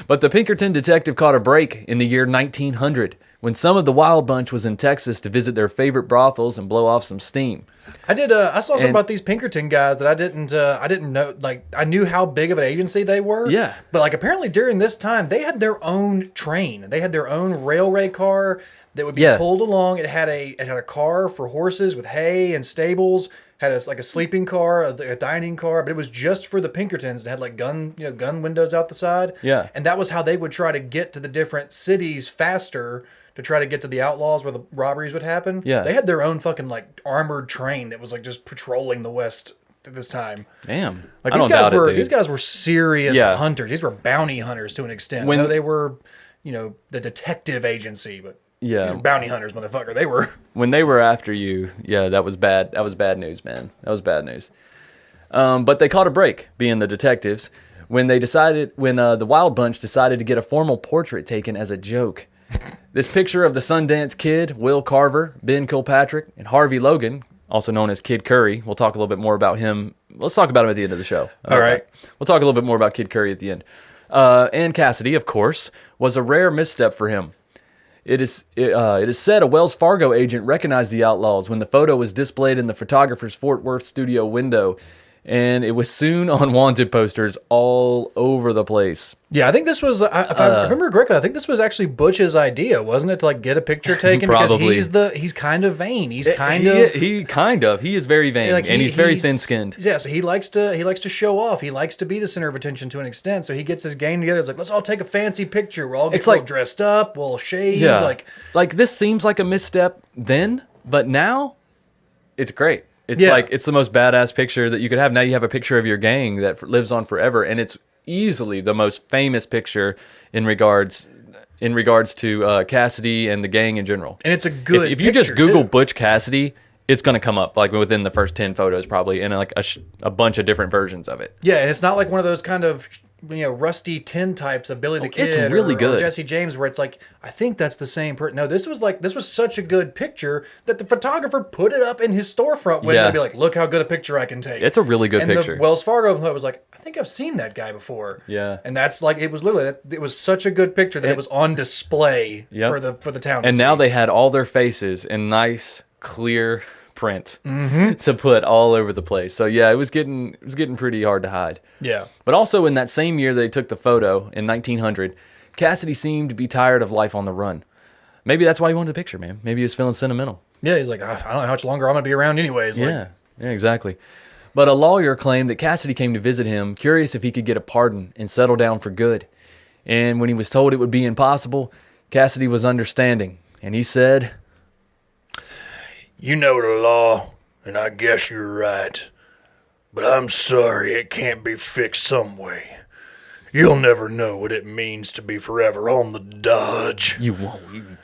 But the Pinkerton detective caught a break in the year 1900 when some of the Wild Bunch was in Texas to visit their favorite brothels and blow off some steam. I saw something about these Pinkerton guys that I didn't know. Like, I knew how big of an agency they were. Yeah. But, like, apparently during this time, they had their own train. They had their own railway car that would be pulled along. It had a car for horses with hay and stables. Had a sleeping car, a dining car, but it was just for the Pinkertons. It had like gun windows out the side. Yeah. And that was how they would try to get to the different cities faster to try to get to the outlaws where the robberies would happen. Yeah. They had their own fucking like armored train that was like just patrolling the West at this time. Damn. Like, I don't doubt it, dude. these guys were serious hunters. These were bounty hunters to an extent. When I know they were, the detective agency, but these were bounty hunters, motherfucker. They were. When they were after you, that was bad. That was bad news, man. That was bad news. But they caught a break, being the detectives, when the Wild Bunch decided to get a formal portrait taken as a joke. This picture of the Sundance Kid, Will Carver, Ben Kilpatrick, and Harvey Logan, also known as Kid Curry. We'll talk a little bit more about him. Let's talk about him at the end of the show. All right. We'll talk a little bit more about Kid Curry at the end. And Cassidy, of course, was a rare misstep for him. It is said a Wells Fargo agent recognized the outlaws when the photo was displayed in the photographer's Fort Worth studio window, and it was soon on wanted posters all over the place. Yeah, I think this was, if I remember correctly, I think this was actually Butch's idea, wasn't it, to like get a picture taken? Probably. Because he's kind of vain. He is very vain, and he's very thin-skinned. Yeah, so he likes to show off. He likes to be the center of attention to an extent. So he gets his gang together. It's like, let's all take a fancy picture. We'll all get real dressed up. We'll shave. Yeah, like this seems like a misstep then, but now it's great. It's like it's the most badass picture that you could have. Now you have a picture of your gang that lives on forever, and it's easily the most famous picture in regards to Cassidy and the gang in general. And it's a good if you just picture, Google too. Butch Cassidy, it's going to come up like within the first 10 photos probably, and like a bunch of different versions of it. Yeah, and it's not like one of those kind of rusty tin types of Billy the Kid. It's really good. Or Jesse James, where it's like, I think that's the same person. No, this was such a good picture that the photographer put it up in his storefront window to be like, look how good a picture I can take. It's a really good picture. The Wells Fargo employee was like, I think I've seen that guy before. Yeah. And that's like, it was literally, it was such a good picture that it was on display for the town to And see. now they had all their faces in nice, clear print to put all over the place. So yeah, it was getting pretty hard to hide. Yeah. But also in that same year they took the photo in 1900, Cassidy seemed to be tired of life on the run. Maybe that's why he wanted the picture, man. Maybe he was feeling sentimental. Yeah, he's like, I don't know how much longer I'm going to be around anyways. Yeah, exactly. But a lawyer claimed that Cassidy came to visit him, curious if he could get a pardon and settle down for good. And when he was told it would be impossible, Cassidy was understanding. And he said, You know the law, and I guess you're right. But I'm sorry it can't be fixed some way. You'll never know what it means to be forever on the dodge. You won't.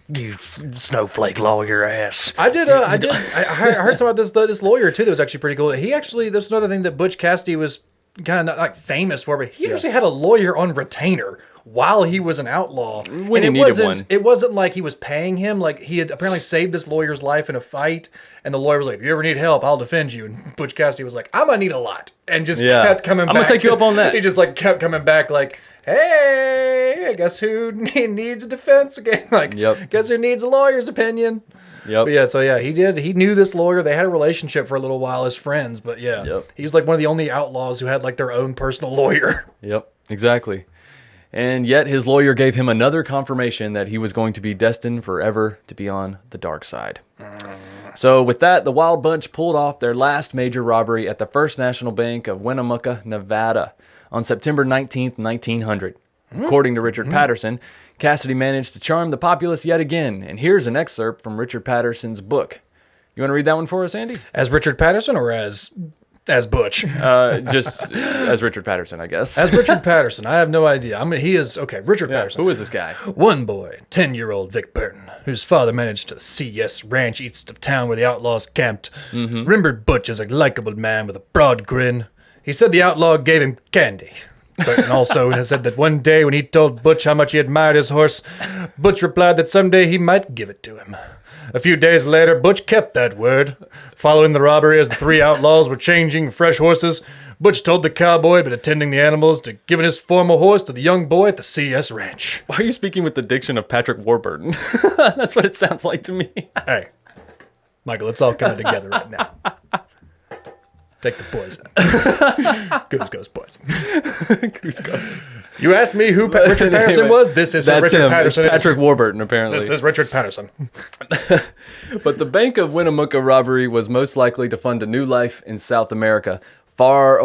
You snowflake lawyer ass. I heard some about this lawyer too that was actually pretty cool. This is another thing that Butch Cassidy was kind of not like famous for, but he actually had a lawyer on retainer while he was an outlaw. When and he needed one. It wasn't like he was paying him. Like he had apparently saved this lawyer's life in a fight, and the lawyer was like, if you ever need help, I'll defend you. And Butch Cassidy was like, I'm gonna need a lot. And just kept coming back. I'm gonna take you up on that. He just like kept coming back like, hey, guess who needs a defense again? Like, guess who needs a lawyer's opinion? Yep. But he knew this lawyer. They had a relationship for a little while as friends, but he was like one of the only outlaws who had like their own personal lawyer. Yep, exactly. And yet his lawyer gave him another confirmation that he was going to be destined forever to be on the dark side. So with that, the Wild Bunch pulled off their last major robbery at the First National Bank of Winnemucca, Nevada on September 19th, 1900. According to Richard Patterson, Cassidy managed to charm the populace yet again. And here's an excerpt from Richard Patterson's book. You want to read that one for us, Andy? As Richard Patterson or as Butch? Just as Richard Patterson, I guess. As Richard Patterson. I have no idea. Richard Patterson. Who is this guy? One boy, 10-year-old Vic Burton, whose father managed a CS ranch east of town where the outlaws camped, remembered Butch as a likable man with a broad grin. He said the outlaw gave him candy. Burton also has said that one day when he told Butch how much he admired his horse, Butch replied that someday he might give it to him. A few days later, Butch kept that word. Following the robbery, as the three outlaws were changing fresh horses, Butch told the cowboy he'd been attending the animals to giving his former horse to the young boy at the CS ranch. Why are you speaking with the diction of Patrick Warburton? That's what it sounds like to me. Hey, Michael, it's all coming together right now. Take the poison. Goose goes poison. Goose goes. You asked me who Richard Patterson was? This is who Richard Patterson is. Patrick Warburton, apparently. This is Richard Patterson. But the Bank of Winnemucca robbery was most likely to fund a new life in South America, far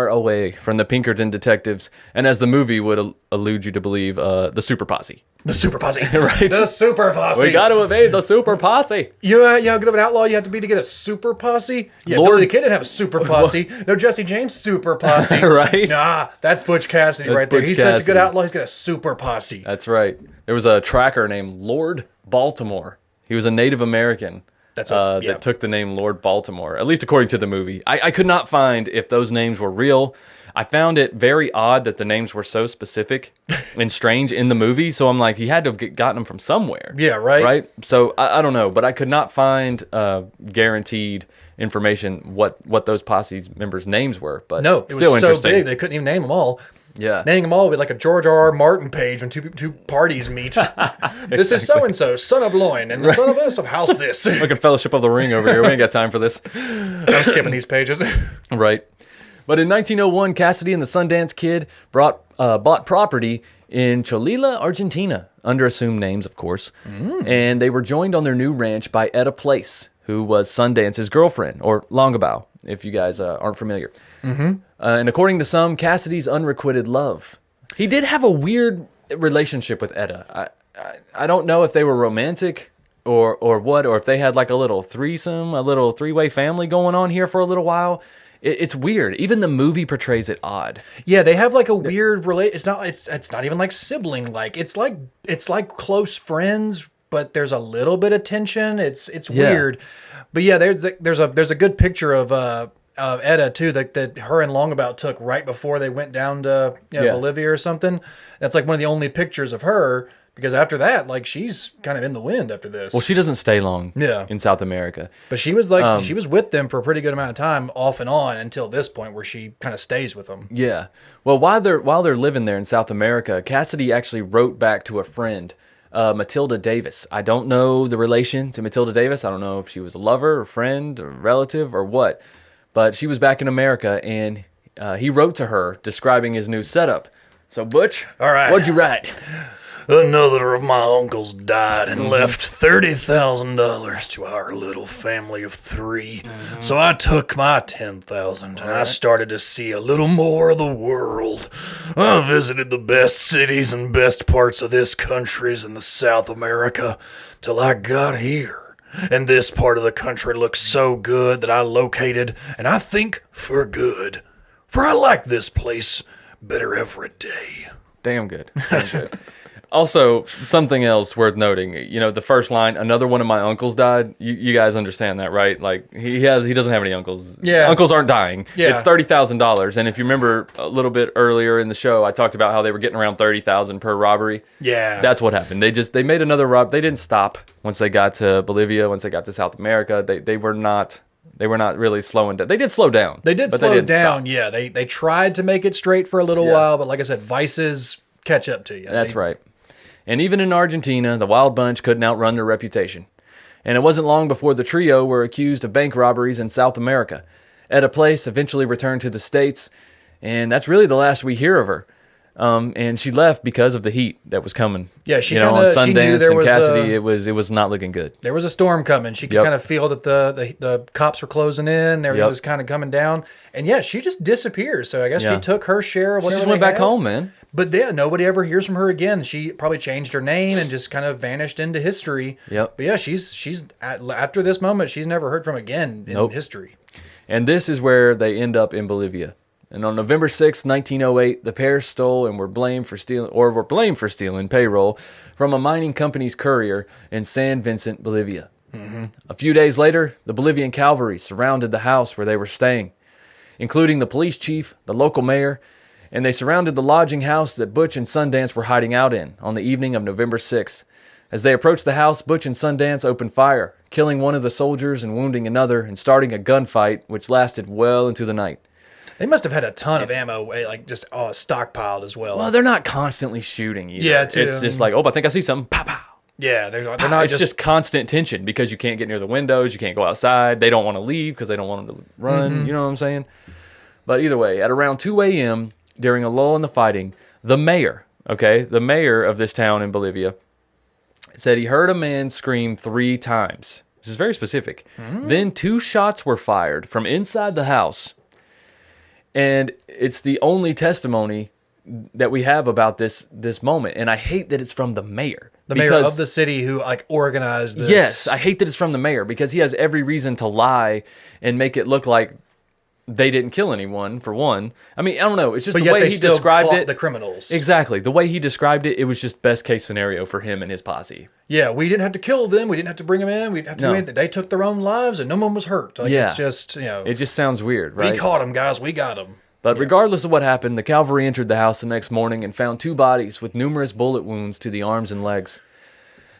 away from the Pinkerton detectives, and as the movie would allude you to believe, the Super Posse. The Super Posse. Right. The Super Posse. We got to evade the Super Posse. You know how good of an outlaw you have to be to get a Super Posse? Yeah, Billy the Kid didn't have a Super Posse. No Jesse James Super Posse. Right? Nah, that's Butch Cassidy right there. He's such a good outlaw, he's got a Super Posse. That's right. There was a tracker named Lord Baltimore. He was a Native American. That took the name Lord Baltimore, at least according to the movie. I could not find if those names were real. I found it very odd that the names were so specific and strange in the movie. So I'm like, he had to have gotten them from somewhere. Yeah, right. Right? So I don't know, but I could not find guaranteed information what those posse members' names were. But no, it still was so interesting. big they couldn't even name them all. Yeah. Naming them all would be like a George R.R. Martin page when two parties meet. This is so-and-so, son of Loin, and the son of this, of house this. Look at Fellowship of the Ring over here. We ain't got time for this. I'm skipping these pages. Right. But in 1901, Cassidy and the Sundance Kid bought property in Cholula, Argentina, under assumed names, of course. And they were joined on their new ranch by Etta Place, who was Sundance's girlfriend, or Longabao, if you guys aren't familiar. And according to some, Cassidy's unrequited love. He did have a weird relationship with Etta. I don't know if they were romantic or what, or if they had like a little threesome, a little three-way family going on here for a little while. It's weird. Even the movie portrays it odd. Yeah, they have like a weird It's not even like sibling like. It's like close friends, but there's a little bit of tension. It's weird. But yeah, there's a good picture of Etta too that her and Longabout took right before they went down to Bolivia or something. That's like one of the only pictures of her. Because after that, like, she's kind of in the wind after this. Well, she doesn't stay long Yeah. in South America. But she was like, she was with them for a pretty good amount of time, off and on, until this point where she kind of stays with them. Yeah. Well, while they're living there in South America, Cassidy actually wrote back to a friend, Matilda Davis. I don't know the relation to Matilda Davis. I don't know if she was a lover or friend or relative or what. But she was back in America, and he wrote to her describing his new setup. So, Butch, all right, what'd you write? Another of my uncles died and left $30,000 to our little family of 3. So I took my $10,000 and I started to see a little more of the world. I visited the best cities and best parts of this countries in the South America till I got here. And this part of the country looks so good that I located, and I think for good. For I like this place better every day. Damn good. Damn good. Also, something else worth noting, the first line, another one of my uncles died. You guys understand that, right? Like, he doesn't have any uncles. Yeah. Uncles aren't dying. Yeah. It's $30,000. And if you remember a little bit earlier in the show, I talked about how they were getting around $30,000 per robbery. Yeah. That's what happened. They made another They didn't stop once they got to Bolivia, once they got to South America. They were not really slowing down. They did slow down. They did slow down, yeah. They tried to make it straight for a little while, but like I said, vices catch up to you. That's right. And even in Argentina, the Wild Bunch couldn't outrun their reputation. And it wasn't long before the trio were accused of bank robberies in South America. Etta Place eventually returned to the States, and that's really the last we hear of her. And she left because of the heat that was coming. Yeah, she on Sundance she knew there and was Cassidy, it was not looking good. There was a storm coming. She could kind of feel that the cops were closing in. Everything was kind of coming down. And yeah, she just disappears. So I guess she took her share of whatever She just went back home, man. But yeah, nobody ever hears from her again. She probably changed her name and just kind of vanished into history. Yep. But yeah, she's after this moment, she's never heard from again in history. And this is where they end up in Bolivia. And on November 6, 1908, the pair stole and were blamed for stealing payroll from a mining company's courier in San Vicente, Bolivia. Mm-hmm. A few days later, the Bolivian cavalry surrounded the house where they were staying, including the police chief, the local mayor, and they surrounded the lodging house that Butch and Sundance were hiding out in on the evening of November 6th. As they approached the house, Butch and Sundance opened fire, killing one of the soldiers and wounding another, and starting a gunfight which lasted well into the night. They must have had a ton of ammo, like just stockpiled as well. Well, they're not constantly shooting either. Yeah, too. It's just like, I think I see something. Pow, pow. Yeah, they're not it's just constant tension because you can't get near the windows, you can't go outside. They don't want to leave because they don't want them to run. Mm-hmm. You know what I'm saying? But either way, at around 2 a.m., during a lull in the fighting, the mayor of this town in Bolivia, said he heard a man scream 3 times. This is very specific. Mm-hmm. Then 2 shots were fired from inside the house. And it's the only testimony that we have about this moment. And I hate that it's from the mayor. The mayor of the city who organized this. Yes, I hate that it's from the mayor because he has every reason to lie and make it look like they didn't kill anyone, for one. I mean, I don't know. It's just the way he described it. The criminals. Exactly. The way he described it, it was just best case scenario for him and his posse. Yeah, we didn't have to kill them. We didn't have to bring them in. We didn't have to do anything. They took their own lives and no one was hurt. It's just, It just sounds weird, right? We caught them, guys. We got them. But regardless of what happened, the cavalry entered the house the next morning and found 2 bodies with numerous bullet wounds to the arms and legs.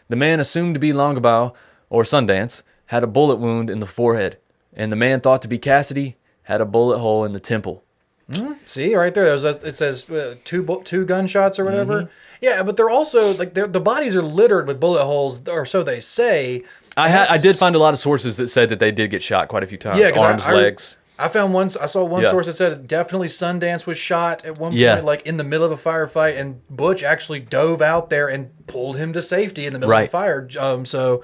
The man assumed to be Longabout, or Sundance, had a bullet wound in the forehead, and the man thought to be Cassidy had a bullet hole in the temple. Mm-hmm. See, right there, it says 2 gunshots or whatever. Mm-hmm. Yeah, but they're also, the bodies are littered with bullet holes, or so they say. I did find a lot of sources that said that they did get shot quite a few times. Yeah, arms, legs. I saw one source that said definitely Sundance was shot at one point, like in the middle of a firefight, and Butch actually dove out there and pulled him to safety in the middle of the fire. So,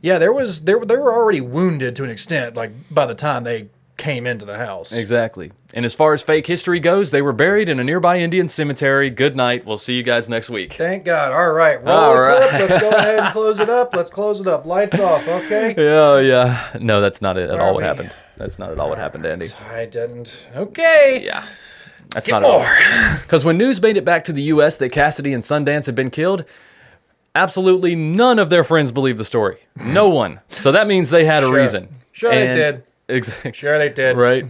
yeah, they were already wounded to an extent, like by the time they came into the house. Exactly. And as far as fake history goes, they were buried in a nearby Indian cemetery. Good night. We'll see you guys next week. Thank God. All right. Roll the clip. Let's go ahead and close it up. Let's close it up. Lights off, okay? Yeah. No, that's not it at all what happened. That's not at all what happened, Andy. I didn't. Okay. Yeah. That's not at all. Because when news made it back to the U.S. that Cassidy and Sundance had been killed, absolutely none of their friends believed the story. No one. So that means they had a reason. Sure they did. Exactly. Sure they did. Right.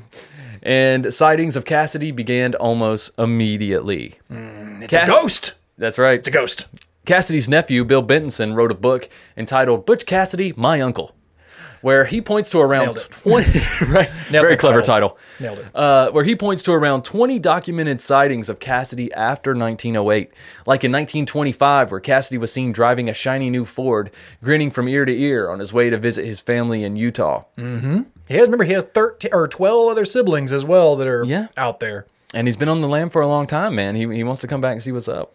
And sightings of Cassidy began almost immediately. It's a ghost. That's right. It's a ghost. Cassidy's nephew, Bill Bentonson, wrote a book entitled Butch Cassidy, My Uncle, where he points to around 20... right? Very clever title. Nailed it. Where he points to around 20 documented sightings of Cassidy after 1908. Like in 1925, where Cassidy was seen driving a shiny new Ford, grinning from ear to ear on his way to visit his family in Utah. Mm-hmm. He has 13 or 12 other siblings as well that are out there. And he's been on the lam for a long time, man. He wants to come back and see what's up.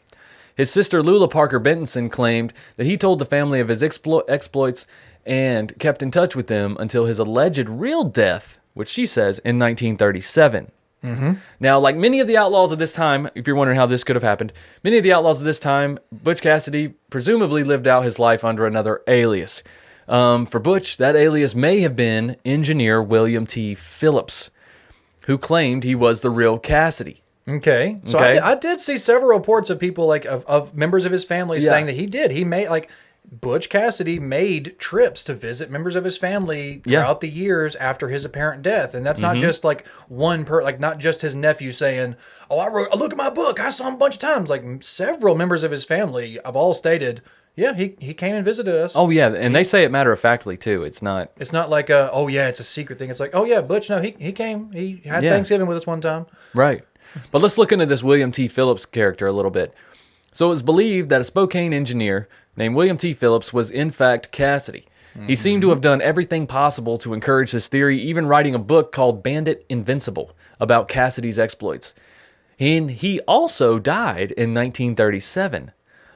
His sister Lula Parker Bentonson claimed that he told the family of his exploits and kept in touch with them until his alleged real death, which she says in 1937. Mm-hmm. Now, like many of the outlaws of this time, if you're wondering how this could have happened, many of the outlaws of this time, Butch Cassidy presumably lived out his life under another alias. For Butch, that alias may have been engineer William T. Phillips, who claimed he was the real Cassidy. Okay. So I did see several reports of people, like, of members of his family saying that he did. He made, like, Butch Cassidy made trips to visit members of his family throughout the years after his apparent death. And that's not just, like, not just his nephew saying, oh, look at my book, I saw him a bunch of times. Like, several members of his family have all stated... Yeah, he came and visited us. Oh, yeah, and they say it matter-of-factly, too. It's not like it's a secret thing. It's like, oh, yeah, Butch, no, he came. He had Thanksgiving with us one time. Right. But let's look into this William T. Phillips character a little bit. So it was believed that a Spokane engineer named William T. Phillips was, in fact, Cassidy. Mm-hmm. He seemed to have done everything possible to encourage this theory, even writing a book called Bandit Invincible about Cassidy's exploits. And he also died in 1937,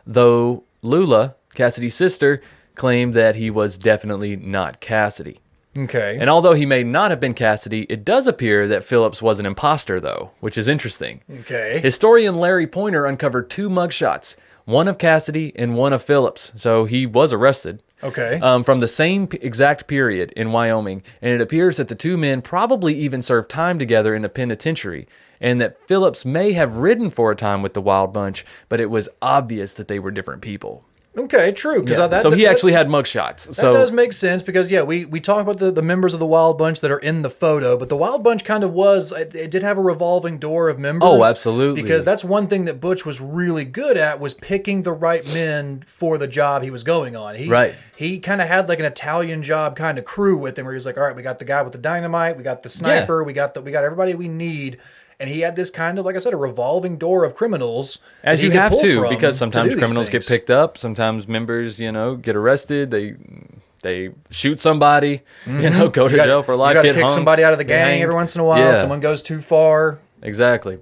though... Lula, Cassidy's sister, claimed that he was definitely not Cassidy. Okay. And although he may not have been Cassidy, it does appear that Phillips was an imposter, though, which is interesting. Okay. Historian Larry Pointer uncovered 2 mugshots, one of Cassidy and one of Phillips, so he was arrested. Okay. From the same exact period in Wyoming, and it appears that the 2 men probably even served time together in a penitentiary, and that Phillips may have ridden for a time with the Wild Bunch, but it was obvious that they were different people. Okay, true. So he actually had mugshots. That does make sense because, we talk about the members of the Wild Bunch that are in the photo, but the Wild Bunch kind of it did have a revolving door of members. Oh, absolutely. Because that's one thing that Butch was really good at, was picking the right men for the job he was going on. He kind of had like an Italian job kind of crew with him where he was like, all right, we got the guy with the dynamite, we got the sniper, we got everybody we need. And he had this kind of, like I said, a revolving door of criminals. As you have to, because sometimes criminals get picked up. Sometimes members, get arrested. They shoot somebody, go to jail for life, you got to kick somebody out of the gang every once in a while. Yeah. Someone goes too far. Exactly.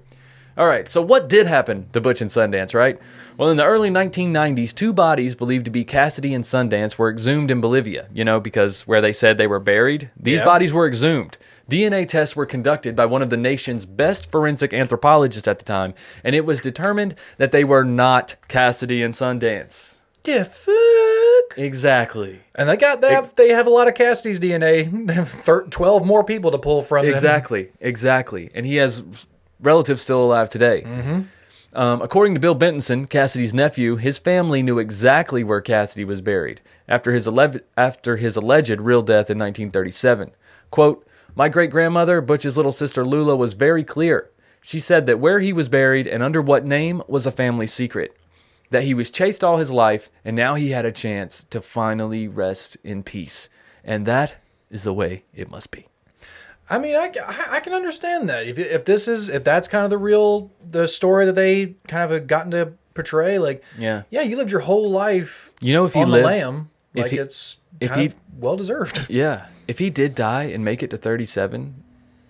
All right, so what did happen to Butch and Sundance, right? Well, in the early 1990s, 2 bodies believed to be Cassidy and Sundance were exhumed in Bolivia, because where they said they were buried, these bodies were exhumed. DNA tests were conducted by one of the nation's best forensic anthropologists at the time, and it was determined that they were not Cassidy and Sundance. The fuck? Exactly. And they have a lot of Cassidy's DNA. They have 12 more people to pull from. Exactly. And he has relatives still alive today. Mm-hmm. According to Bill Bentonson, Cassidy's nephew, his family knew exactly where Cassidy was buried after his alleged real death in 1937. Quote, "My great-grandmother, Butch's little sister Lula, was very clear. She said that where he was buried and under what name was a family secret. That he was chased all his life, and now he had a chance to finally rest in peace. And that is the way it must be." I mean, I can understand that. If that's kind of the story that they kind of have gotten to portray, like, you lived your whole life if he on lived, the lam, like it's well-deserved. Yeah. If he did die and make it to 37,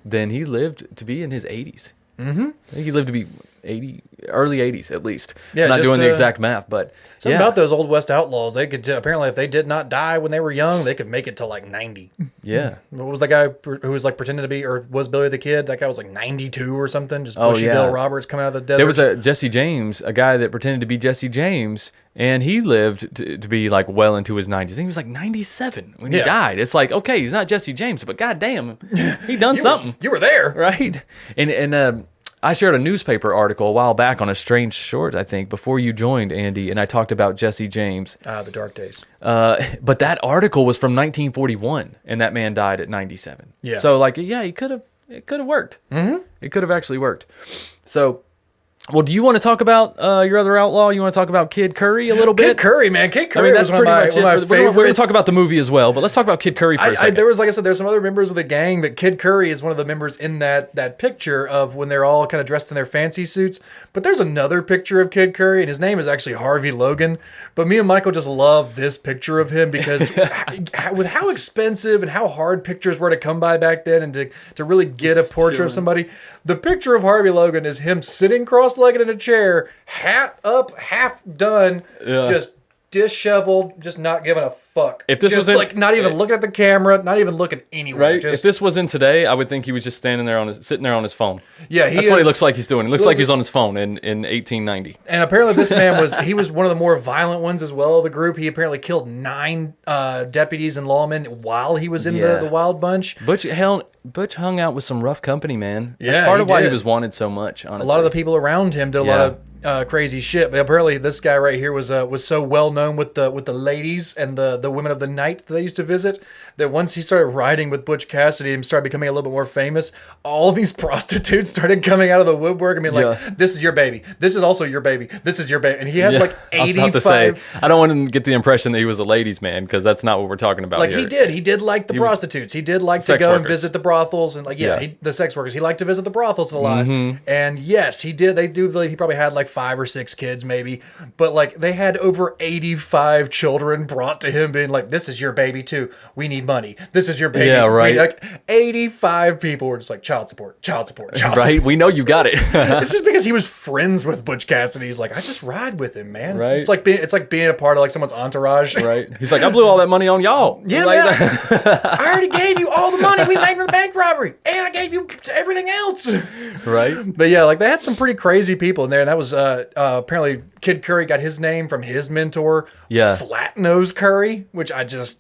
then he lived to be in his 80s. Mm-hmm. I think he lived to be early 80s at least. Yeah, I'm not just, doing the exact math, but something about those old West Outlaws. They could apparently, if they did not die when they were young, they could make it to like 90. Yeah. What was that guy who was like pretending to be, or was Billy the Kid? That guy was like 92 or something. Just bushy yeah. Bill Roberts coming out of the desert. There was a Jesse James, a guy that pretended to be Jesse James, and he lived to be like well into his 90s. I think he was like 97 when he died. It's like, okay, he's not Jesse James, but goddamn, he done something. You were there. Right? And I shared a newspaper article a while back on a Strange Short, I think, before you joined, Andy, and I talked about Jesse James. The dark days. But that article was from 1941, and that man died at 97. Yeah. So, like, yeah, it could have worked. Mm-hmm. It could have actually worked. So, well, do you want to talk about your other outlaw? You want to talk about Kid Curry a little bit? Kid Curry, man. Kid Curry that's was one of my We're going to favorites. talk about the movie as well, but let's talk about Kid Curry for a second. There was, like I said, there's some other members of the gang, but Kid Curry is one of the members in that picture of when they're all kind of dressed in their fancy suits. But there's another picture of Kid Curry, and his name is actually Harvey Logan. But me and Michael just love this picture of him because with how expensive and how hard pictures were to come by back then, and to really get a portrait of somebody, the picture of Harvey Logan is him sitting cross-legged in a chair, hat up, half done, just disheveled, just not giving a fuck. If this just was like not even looking at the camera, not even looking anywhere. Right? Just, if this was in today, I would think he was just sitting there on his phone. Yeah, that's what he looks like he's doing. It looks like he's on his phone in 1890. And apparently this man was one of the more violent ones as well of the group. He apparently killed 9 deputies and lawmen while he was in the Wild Bunch. Butch hung out with some rough company, man. That's Yeah, part of why he did. was wanted so much, honestly. A lot of the people around him did a lot of crazy shit. But apparently this guy right here was so well known with the ladies and the women of the night that they used to visit, that once he started riding with Butch Cassidy and started becoming a little bit more famous, all these prostitutes started coming out of the woodwork and being like, this is your baby. This is also your baby. This is your baby. And he had like 85. I was about to say, I don't want to get the impression that he was a ladies' man, because that's not what we're talking about here. He did like the prostitutes. He did like to go and visit the brothels and the sex workers. He liked to visit the brothels a lot. Mm-hmm. And yes, he did. They do believe he probably had like 5 or 6 kids maybe, but like they had over 85 children brought to him being like, this is your baby too. We need money. This is your baby. Yeah, right. Like 85 people were just like child support. Right? We know you got it. It's just because he was friends with Butch Cassidy. He's like, I just ride with him, man. Right. It's like being a part of like someone's entourage. Right. He's like, I blew all that money on y'all. Yeah, like man. I already gave you all the money we made from the bank robbery, and I gave you everything else. Right. But yeah, like they had some pretty crazy people in there, and that was apparently Kid Curry got his name from his mentor, Flat Nose Curry, which I just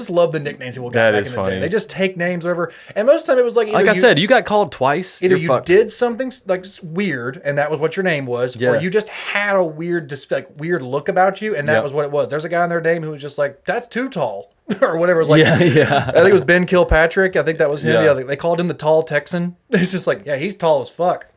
love the nicknames people got back in the day. They just take names, whatever. And most of the time it was like I said, you got called twice. Either you did something like weird, and that was what your name was, or you just had a weird look about you, and that was what it was. There's a guy in their name who was just like, that's too tall. Or whatever. It was like, I think it was Ben Kilpatrick. I think that was him. Yeah, they called him the Tall Texan. It's just like, yeah, he's tall as fuck.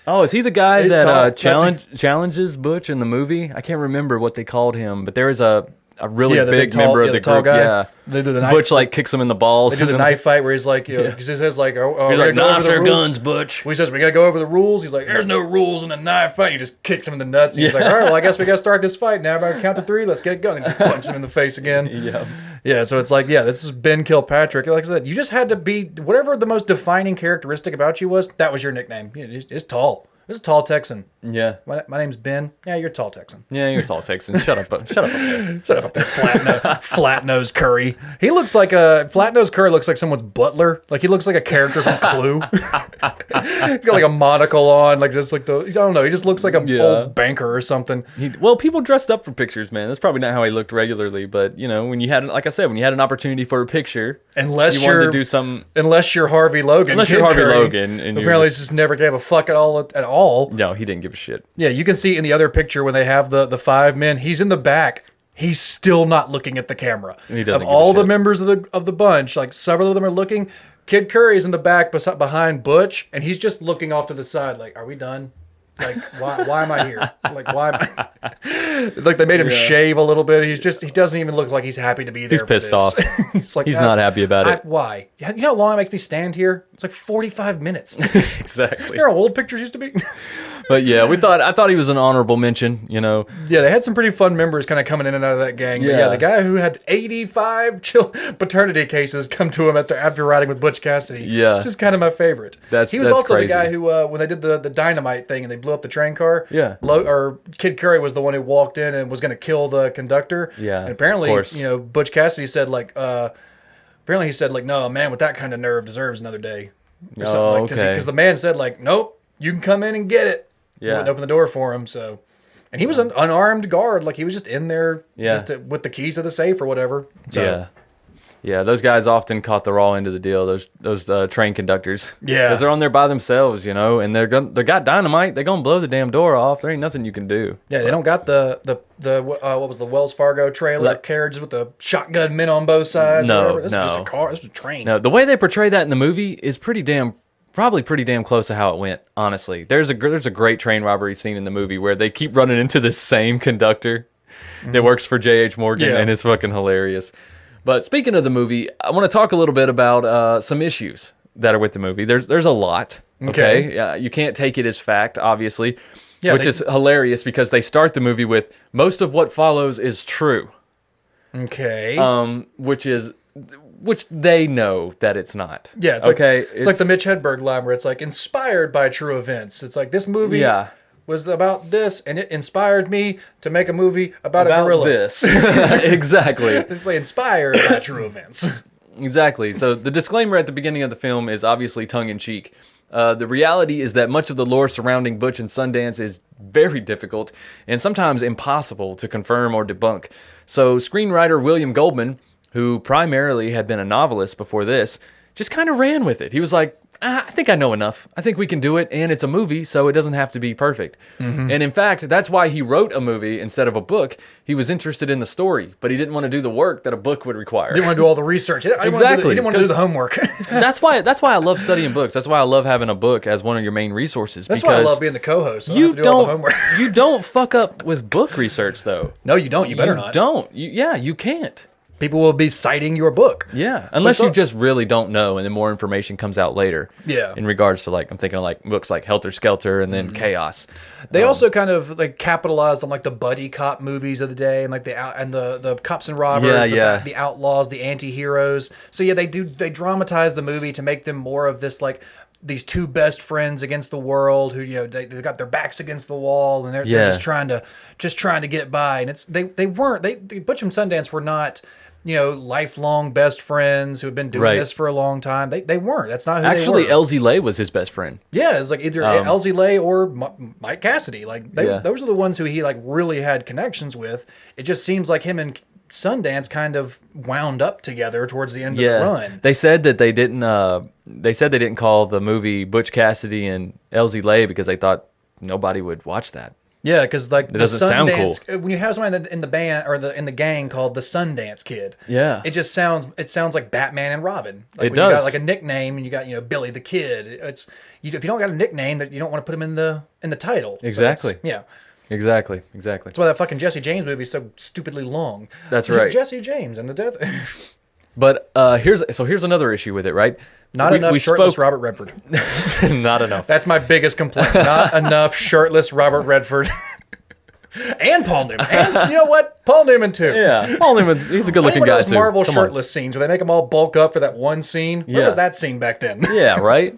Oh, is he the guy that challenges Butch in the movie? I can't remember what they called him, but there is a really big member of the group. Guy. Yeah, they do the knife. Butch like kicks him in the balls. They do the knife fight where he's like, because he says like, he's like, knives are guns, Butch. Well, he says we gotta go over the rules. He's like, there's no rules in a knife fight. He just kicks him in the nuts. He's like, all right, well, I guess we gotta start this fight now. Everybody count to 3. Let's get it going. And he punches him in the face again. Yeah. So it's like, this is Ben Kilpatrick. Like I said, you just had to be whatever the most defining characteristic about you was. That was your nickname. It's tall. This is Tall Texan. Yeah. My name's Ben. Yeah, you're Tall Texan. Yeah, you're Tall Texan. Shut up up there. Shut up there, Flat Nose Curry. He looks like Flat Nose Curry looks like someone's butler. Like he looks like a character from Clue. He's got like a monocle on, like just like I don't know. He just looks like a old banker or something. Well, people dressed up for pictures, man. That's probably not how he looked regularly, but when you had, like I said, when you had an opportunity for a picture, unless you wanted to do something. Unless you're Harvey Logan. Unless you're Harvey Logan, and apparently just never gave a fuck at all. No, he didn't give a shit. Yeah, you can see in the other picture when they have the 5 men, he's in the back. He's still not looking at the camera. He doesn't. Of all the members of the bunch, like several of them are looking. Kid Curry's in the back behind Butch, and he's just looking off to the side, like, "Are we done? Like, why am I here? Like, why am I?" Like they made him shave a little bit. He doesn't even look like he's happy to be there. He's pissed off. He's like, he's not happy about it. Why? You know how long it makes me stand here? It's like 45 minutes. Exactly. You know how old pictures used to be? But yeah, I thought he was an honorable mention, you know. Yeah, they had some pretty fun members kind of coming in and out of that gang. But yeah, the guy who had 85 paternity cases come to him after riding with Butch Cassidy. Yeah. Just kind of my favorite. That's He was also crazy. the guy who, when they did the dynamite thing and they blew up the train car, Yeah. or Kid Curry was the one who walked in and was going to kill the conductor. Yeah, And apparently, of course. you know, Butch Cassidy said, like, apparently he said, like, no, a man with that kind of nerve deserves another day. Or something Oh, like, okay. Because the man said, like, nope, you can come in and get it. Yeah. Wouldn't open the door for him, so. And he was an unarmed guard. Like, he was just in there with the keys to the safe or whatever. So, Yeah. Yeah, those guys often caught the raw end of the deal, those train conductors. Yeah. Because they're on there by themselves, you know, and they got dynamite. They're going to blow the damn door off. There ain't nothing you can do. Yeah, they don't got the what was the Wells Fargo trailer carriages with the shotgun men on both sides. No, or whatever. This is no. just a car. This is a train. No, the way they portray that in the movie is probably pretty damn close to how it went, honestly. There's a great train robbery scene in the movie where they keep running into the same conductor that works for J.H. Morgan, Yeah. and it's fucking hilarious. But speaking of the movie, I want to talk a little bit about some issues that are with the movie. There's a lot, okay? Yeah, you can't take it as fact, obviously, which is hilarious because they start the movie with, most of what follows is true. Okay. Which they know that it's not. Yeah, it's okay. It's like the Mitch Hedberg line where it's like inspired by true events. It's like this movie was about this, and it inspired me to make a movie about a gorilla. this. Exactly. It's like inspired by true events. Exactly. So the disclaimer at the beginning of the film is obviously tongue-in-cheek. The reality is that much of the lore surrounding Butch and Sundance is very difficult and sometimes impossible to confirm or debunk. So screenwriter William Goldman, who primarily had been a novelist before this, just kind of ran with it. He was like, I think I know enough. I think we can do it, and it's a movie, so it doesn't have to be perfect. Mm-hmm. And in fact, that's why he wrote a movie instead of a book. He was interested in the story, but he didn't want to do the work that a book would require. Didn't want to do all the research. He didn't want to do the homework. That's why I love studying books. That's why I love having a book as one of your main resources. That's why I love being the co-host. So I you don't have to do all the homework. You don't fuck up with book research, though. No, you don't. You better not. You can't. People will be citing your book. Yeah, unless you just really don't know, and then more information comes out later. Yeah. In regards to, like, I'm thinking of like books like Helter Skelter and then Chaos. They also kind of like capitalized on like the buddy cop movies of the day, and like the cops and robbers, the outlaws, the anti-heroes. So yeah, they dramatize the movie to make them more of this like these two best friends against the world who, you know, they got their backs against the wall and they're just trying to get by. And Butch and Sundance were not, you know, lifelong best friends who have been doing this for a long time. They weren't. That's not who they were. Actually, Elsie Lay was his best friend. Yeah, it's like either Elsie Lay or Mike Cassidy. Like those are the ones who he like really had connections with. It just seems like him and Sundance kind of wound up together towards the end of the run. They said that they didn't. They said they didn't call the movie Butch Cassidy and Elsie Lay because they thought nobody would watch that. Yeah, because like it doesn't sound cool. When you have someone in the band or in the gang called the Sundance Kid, it just sounds like Batman and Robin. Like it does. You got like a nickname and you got, you know, Billy the Kid. If you don't got a nickname, that you don't want to put him in the title. Exactly. So Exactly. That's why that fucking Jesse James movie is so stupidly long. That's right. Jesse James and the death. But here's another issue with it, right? Not enough shirtless Robert Redford. Not enough. That's my biggest complaint. Not enough shirtless Robert Redford. And Paul Newman. And you know what? Paul Newman too. Yeah. Paul Newman's he's a good looking guy those too. Marvel shirtless scenes where they make them all bulk up for that one scene. Where was that scene back then? Yeah, right?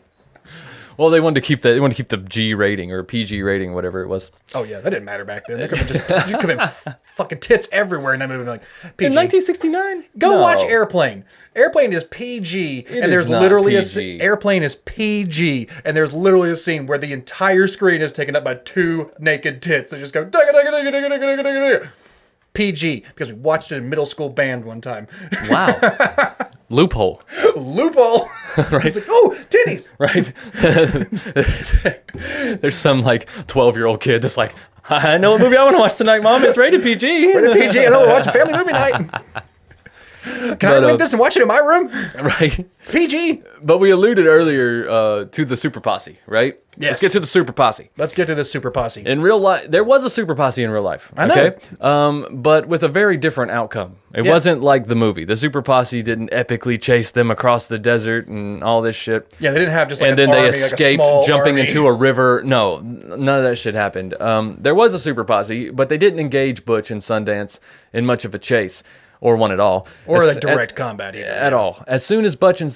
Well, they wanted to keep the G rating or PG rating, whatever it was. Oh yeah, that didn't matter back then. There could have been fucking tits everywhere in that movie. Like PG. In 1969? Go watch Airplane. Airplane is PG, and there's literally Airplane is PG, and there's literally a scene where the entire screen is taken up by two naked tits that just go PG because we watched it in middle school band one time. Wow. Loophole. Right. It's like, oh, titties. Right. There's some like 12-year-old kid that's like, I know what movie I want to watch tonight, Mom. It's rated PG. Rated PG. I know we're watching family movie night. Can I rent this and watch it in my room? Right. It's PG. But we alluded earlier to the super posse, right? Yes. Let's get to the super posse. Let's get to this super posse. In real life, there was a super posse in real life. I know. Okay? But with a very different outcome. It wasn't like the movie. The super posse didn't epically chase them across the desert and all this shit. Yeah, they didn't have just like and an then they army, escaped like a small jumping army. into a river. No, none of that shit happened. There was a super posse, but they didn't engage Butch and Sundance in much of a chase, or one at all. Or like direct combat either. At all. As soon as Butch and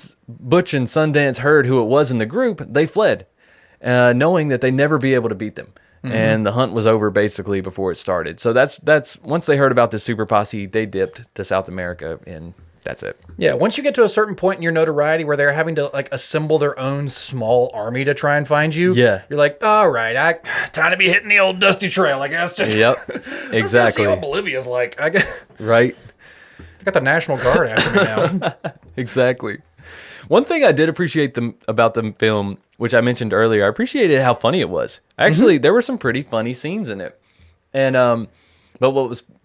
Sundance heard who it was in the group, they fled, knowing that they'd never be able to beat them. And the hunt was over basically before it started. So that's once they heard about this super posse, they dipped to South America, and that's it. Yeah, once you get to a certain point in your notoriety where they're having to like assemble their own small army to try and find you, Yeah. you're like, all right, time to be hitting the old dusty trail. Like that's just Yep, Let's exactly. see what Bolivia's like. I Right. got the National Guard after me now. Exactly. One thing I did appreciate about the film, which I mentioned earlier, I appreciated how funny it was. Actually, there were some pretty funny scenes in it. And but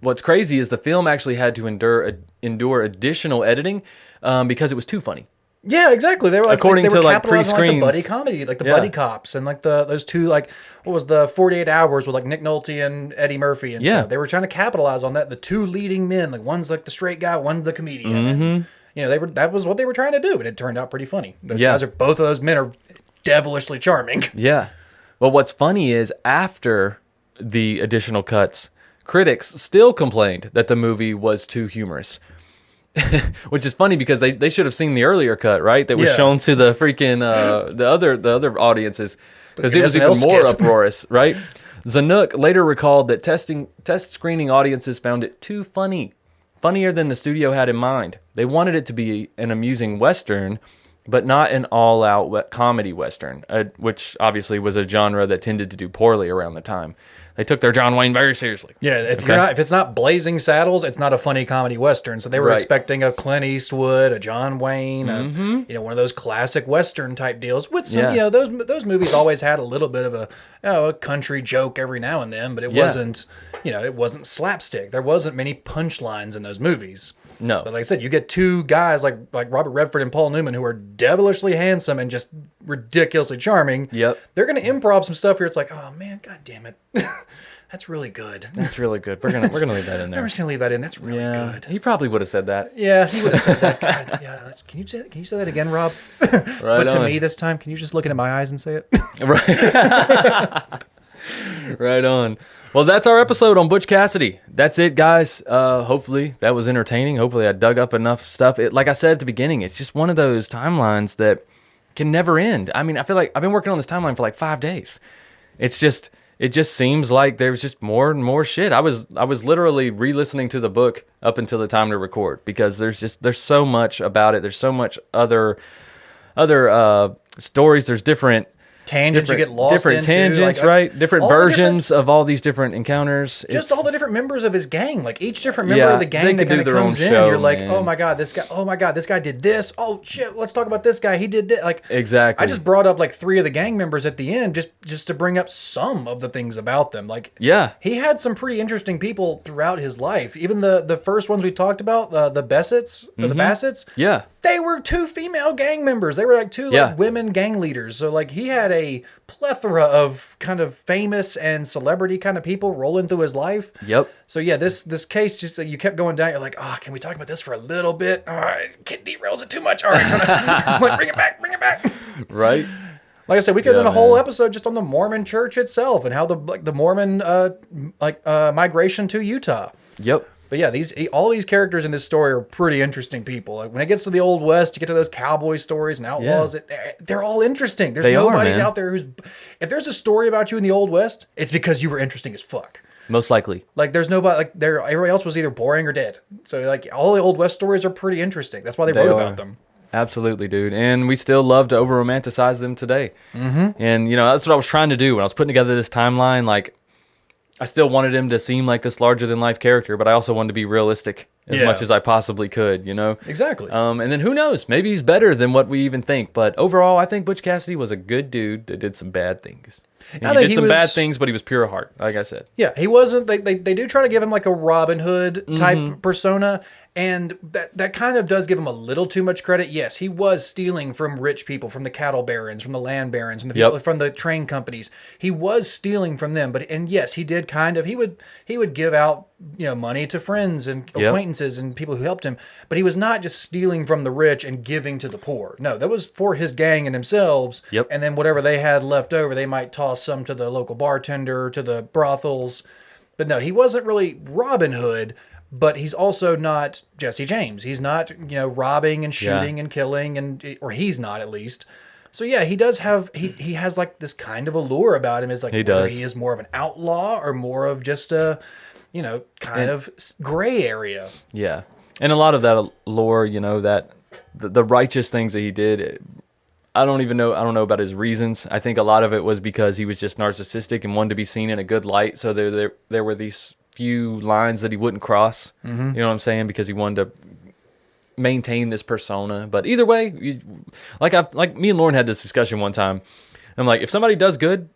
what's crazy is the film actually had to endure additional editing because it was too funny. Yeah, exactly. They were like, According they were to, like, capitalizing on, like, the pre-screens. buddy comedy, like the Yeah. buddy cops, and like those two, like what was the 48 Hours with like Nick Nolte and Eddie Murphy and Yeah. stuff. They were trying to capitalize on that. The two leading men, like one's like the straight guy, one's the comedian. Mm-hmm. And, you know, that was what they were trying to do, and it turned out pretty funny. Those Yeah. guys both of those men are devilishly charming. Yeah. Well, what's funny is after the additional cuts, critics still complained that the movie was too humorous. Which is funny because they should have seen the earlier cut, right? That was Yeah. shown to the freaking the other audiences because Like it was an even SNL more skit. uproarious, right? Zanuck later recalled that test screening audiences found it too funnier than the studio had in mind. They wanted it to be an amusing Western, but not an all-out comedy Western, which obviously was a genre that tended to do poorly around the time. They took their John Wayne very seriously. Yeah, if it's not Blazing Saddles, it's not a funny comedy Western. So they were Right. expecting a Clint Eastwood, a John Wayne, one of those classic Western type deals. With some, Yeah. those movies always had a little bit of a country joke every now and then, but it wasn't, it wasn't slapstick. There wasn't many punchlines in those movies. No. But like I said, you get two guys like Robert Redford and Paul Newman who are devilishly handsome and just ridiculously charming. Yep. They're going to improv some stuff here. It's like, oh man, god damn it. That's really good. That's really good. We're gonna leave that in I'm there. just gonna leave that in. That's really good. He probably would have said that. Yeah, he would have said that. God, yeah. Can you say that again, Rob? But to on. me this time, can you just look into my eyes and say it? Right. Right on. Well, that's our episode on Butch Cassidy. That's it, guys. Hopefully that was entertaining. Hopefully I dug up enough stuff. Like I said at the beginning, it's just one of those timelines that can never end. I mean, I feel like I've been working on this timeline for like 5 days. It just seems like there's just more and more shit. I was literally re-listening to the book up until the time to record because there's so much about it. There's so much other stories. There's different Tangents you get lost different into, tangents, like, right? Different all the versions of all these different encounters. Just all the different members of his gang. Like each different member of the they gang that could do kind of their own comes in. show, You're like, man. oh my god, this guy did this. Oh shit, let's talk about this guy. He did this. Like Exactly. I just brought up like 3 of the gang members at the end just to bring up some of the things about them. Like Yeah. he had some pretty interesting people throughout his life. Even the first ones we talked about, the Bassets, or the Bassets. Yeah. They were 2 female gang members. They were like 2 Yeah. women gang leaders. So like he had a plethora of kind of famous and celebrity kind of people rolling through his life. Yep. So yeah, this case just you kept going down. You're like, oh, can we talk about this for a little bit? All right, kid derails it too much. All right, like, bring it back. Right. Like I said, we could have Yeah, done a whole man. episode just on the Mormon Church itself and how the Mormon migration to Utah. Yep. But yeah, all these characters in this story are pretty interesting people. Like when it gets to the Old West, you get to those cowboy stories and outlaws. They're all interesting. There's They are, nobody man. out there if there's a story about you in the Old West, it's because you were interesting as fuck. Most likely. Like there's nobody everybody else was either boring or dead. So like all the Old West stories are pretty interesting. That's why they wrote are. about them. Absolutely, dude. And we still love to over romanticize them today. Mm-hmm. And that's what I was trying to do when I was putting together this timeline. Like I still wanted him to seem like this larger than life character, but I also wanted to be realistic as much as I possibly could, Exactly. And then who knows? Maybe he's better than what we even think. But overall, I think Butch Cassidy was a good dude that did some bad things. And he did some bad things, but he was pure of heart, like I said. Yeah, he wasn't. They do try to give him like a Robin Hood type persona, and that kind of does give him a little too much credit. Yes, he was stealing from rich people, from the cattle barons, from the land barons, from the people from the train companies. He was stealing from them, and yes, he did kind of. He would give out money to friends and acquaintances and people who helped him, but he was not just stealing from the rich and giving to the poor. No, that was for his gang and themselves. Yep. And then whatever they had left over, they might toss some to the local bartender, to the brothels. But no, he wasn't really Robin Hood. But he's also not Jesse James. He's not, robbing and shooting and killing, or he's not at least. So yeah, he does have he has like this kind of allure about him. Is like whether he is more of an outlaw or more of just a, kind of gray area. Yeah, and a lot of that allure, that the righteous things that he did. I don't know about his reasons. I think a lot of it was because he was just narcissistic and wanted to be seen in a good light. So there were these few lines that he wouldn't cross. You know what I'm saying? Because he wanted to maintain this persona. But either way, like me and Lauren had this discussion one time. I'm like, if somebody does good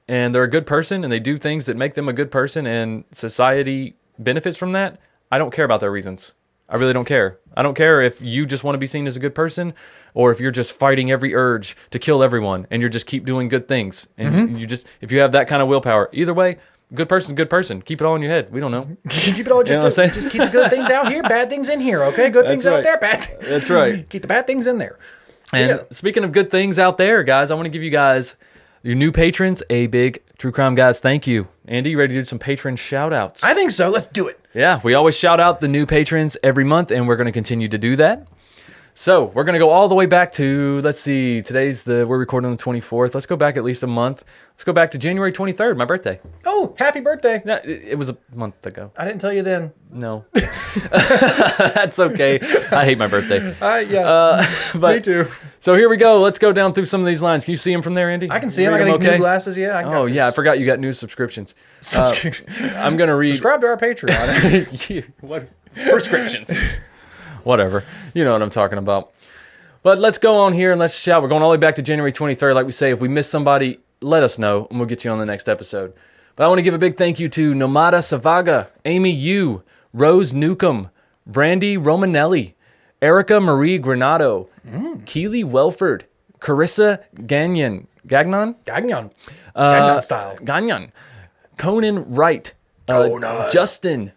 and they're a good person and they do things that make them a good person and society benefits from that, I don't care about their reasons. I really don't care. I don't care if you just want to be seen as a good person or if you're just fighting every urge to kill everyone and you're just keep doing good things. And if you have that kind of willpower, either way, good person, good person. Keep it all in your head. We don't know. Keep it all just keep the good things out here, bad things in here, okay? Good things out there, bad things. That's right. Keep the bad things in there. And speaking of good things out there, guys, I want to give you guys, your new patrons, a big True Crime Guys thank you. Andy, you ready to do some patron shout-outs? I think so. Let's do it. Yeah, we always shout out the new patrons every month, and we're going to continue to do that. So we're going to go all the way back to, let's see, we're recording on the 24th. Let's go back at least a month. Let's go back to January 23rd, my birthday. Oh, happy birthday. No, it was a month ago. I didn't tell you then. No. That's okay. I hate my birthday. Me too. So here we go. Let's go down through some of these lines. Can you see them from there, Andy? I can see them. I got these new glasses. Yeah. I forgot you got new subscriptions. I'm going to read. Subscribe to our Patreon. What? Prescriptions. Whatever. You know what I'm talking about. But let's go on here and let's shout. We're going all the way back to January 23rd. Like we say, if we miss somebody, let us know and we'll get you on the next episode. But I want to give a big thank you to Nomada Savaga, Amy Yu, Rose Newcomb, Brandy Romanelli, Erica Marie Granado, Keely Welford, Carissa Gagnon style. Gagnon, Conan Wright, Justin,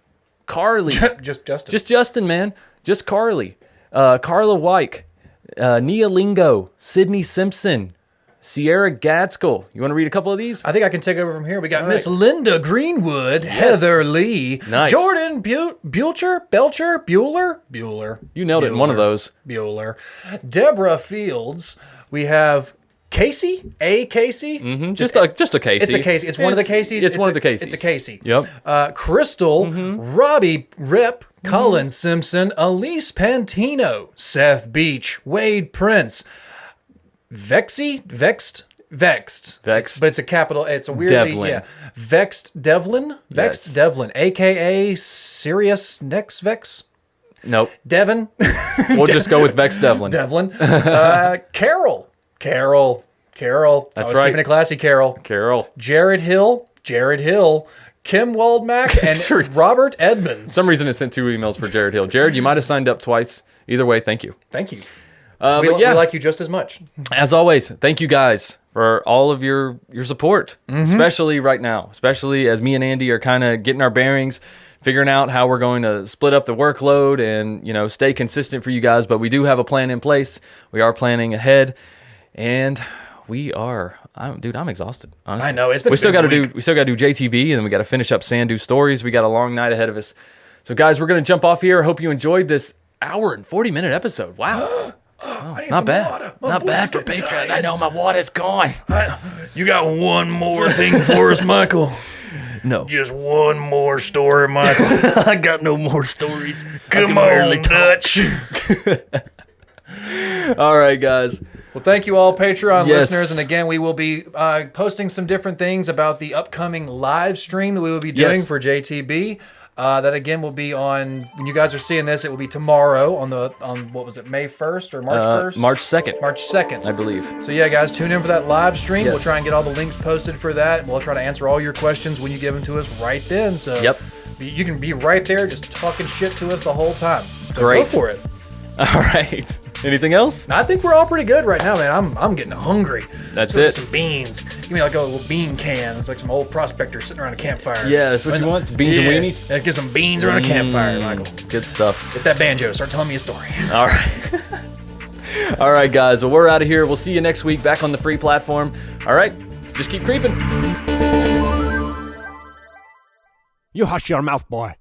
Carly. Just Justin. Just Justin, man. Just Carly. Carla Wyke, Nia Lingo, Sydney Simpson, Sierra Gadskill. You want to read a couple of these? I think I can take over from here. We got Miss Linda Greenwood, Heather Lee, Jordan Bueller. You nailed it in one of those. Bueller. Deborah Fields. We have Casey. Mm-hmm. Just a Casey. It's a Casey. It's one of the Caseys. It's one of the Caseys. It's a Casey. Yep. Crystal, Robbie Rip, Cullen Simpson, Elise Pantino, Seth Beach, Wade Prince, Vexed. But it's a capital. It's a weird. Devlin. Vexed Devlin. A.K.A. Sirius Next Vex. Nope. Devin. We'll just go with Vex Devlin. Carol. That's right. Keeping it classy, Carol. Jared Hill. Kim Waldmack and Robert Edmonds. For some reason it sent 2 emails for Jared Hill. Jared, you might have signed up twice. Either way, thank you. Thank you. We like you just as much. As always, thank you guys for all of your support, especially right now, especially as me and Andy are kind of getting our bearings, figuring out how we're going to split up the workload and, stay consistent for you guys. But we do have a plan in place. We are planning ahead, and I'm exhausted. Honestly. I know it's been. We still got to do JTB, and then we got to finish up Sandu stories. We got a long night ahead of us. So, guys, we're gonna jump off here. I hope you enjoyed this hour and 40-minute episode. Wow. Not bad. Not bad for Patreon. I know my water's gone. You got one more thing for us, Michael? No. Just one more story, Michael. I got no more stories. Come on, Dutch. All right, guys. Well, thank you all, Patreon listeners. And again, we will be posting some different things about the upcoming live stream that we will be doing for JTB. That again will be on, when you guys are seeing this, it will be tomorrow on what was it, May 1st or March 1st? March 2nd. March 2nd. I believe. So yeah, guys, tune in for that live stream. Yes. We'll try and get all the links posted for that, and we'll try to answer all your questions when you give them to us right then. So Yep. you can be right there just talking shit to us the whole time. So Great. Go for it. All right. Anything else? I think we're all pretty good right now, man. I'm getting hungry. That's So it. Some beans. Give me like a little bean can. It's like some old prospector sitting around a campfire. Yeah, that's what you want? Beans and weenies? Yeah, get some beans around a campfire, Michael. Good stuff. Get that banjo. Start telling me a story. All right. All right, guys. Well, we're out of here. We'll see you next week back on the free platform. All right. Just keep creeping. You hush your mouth, boy.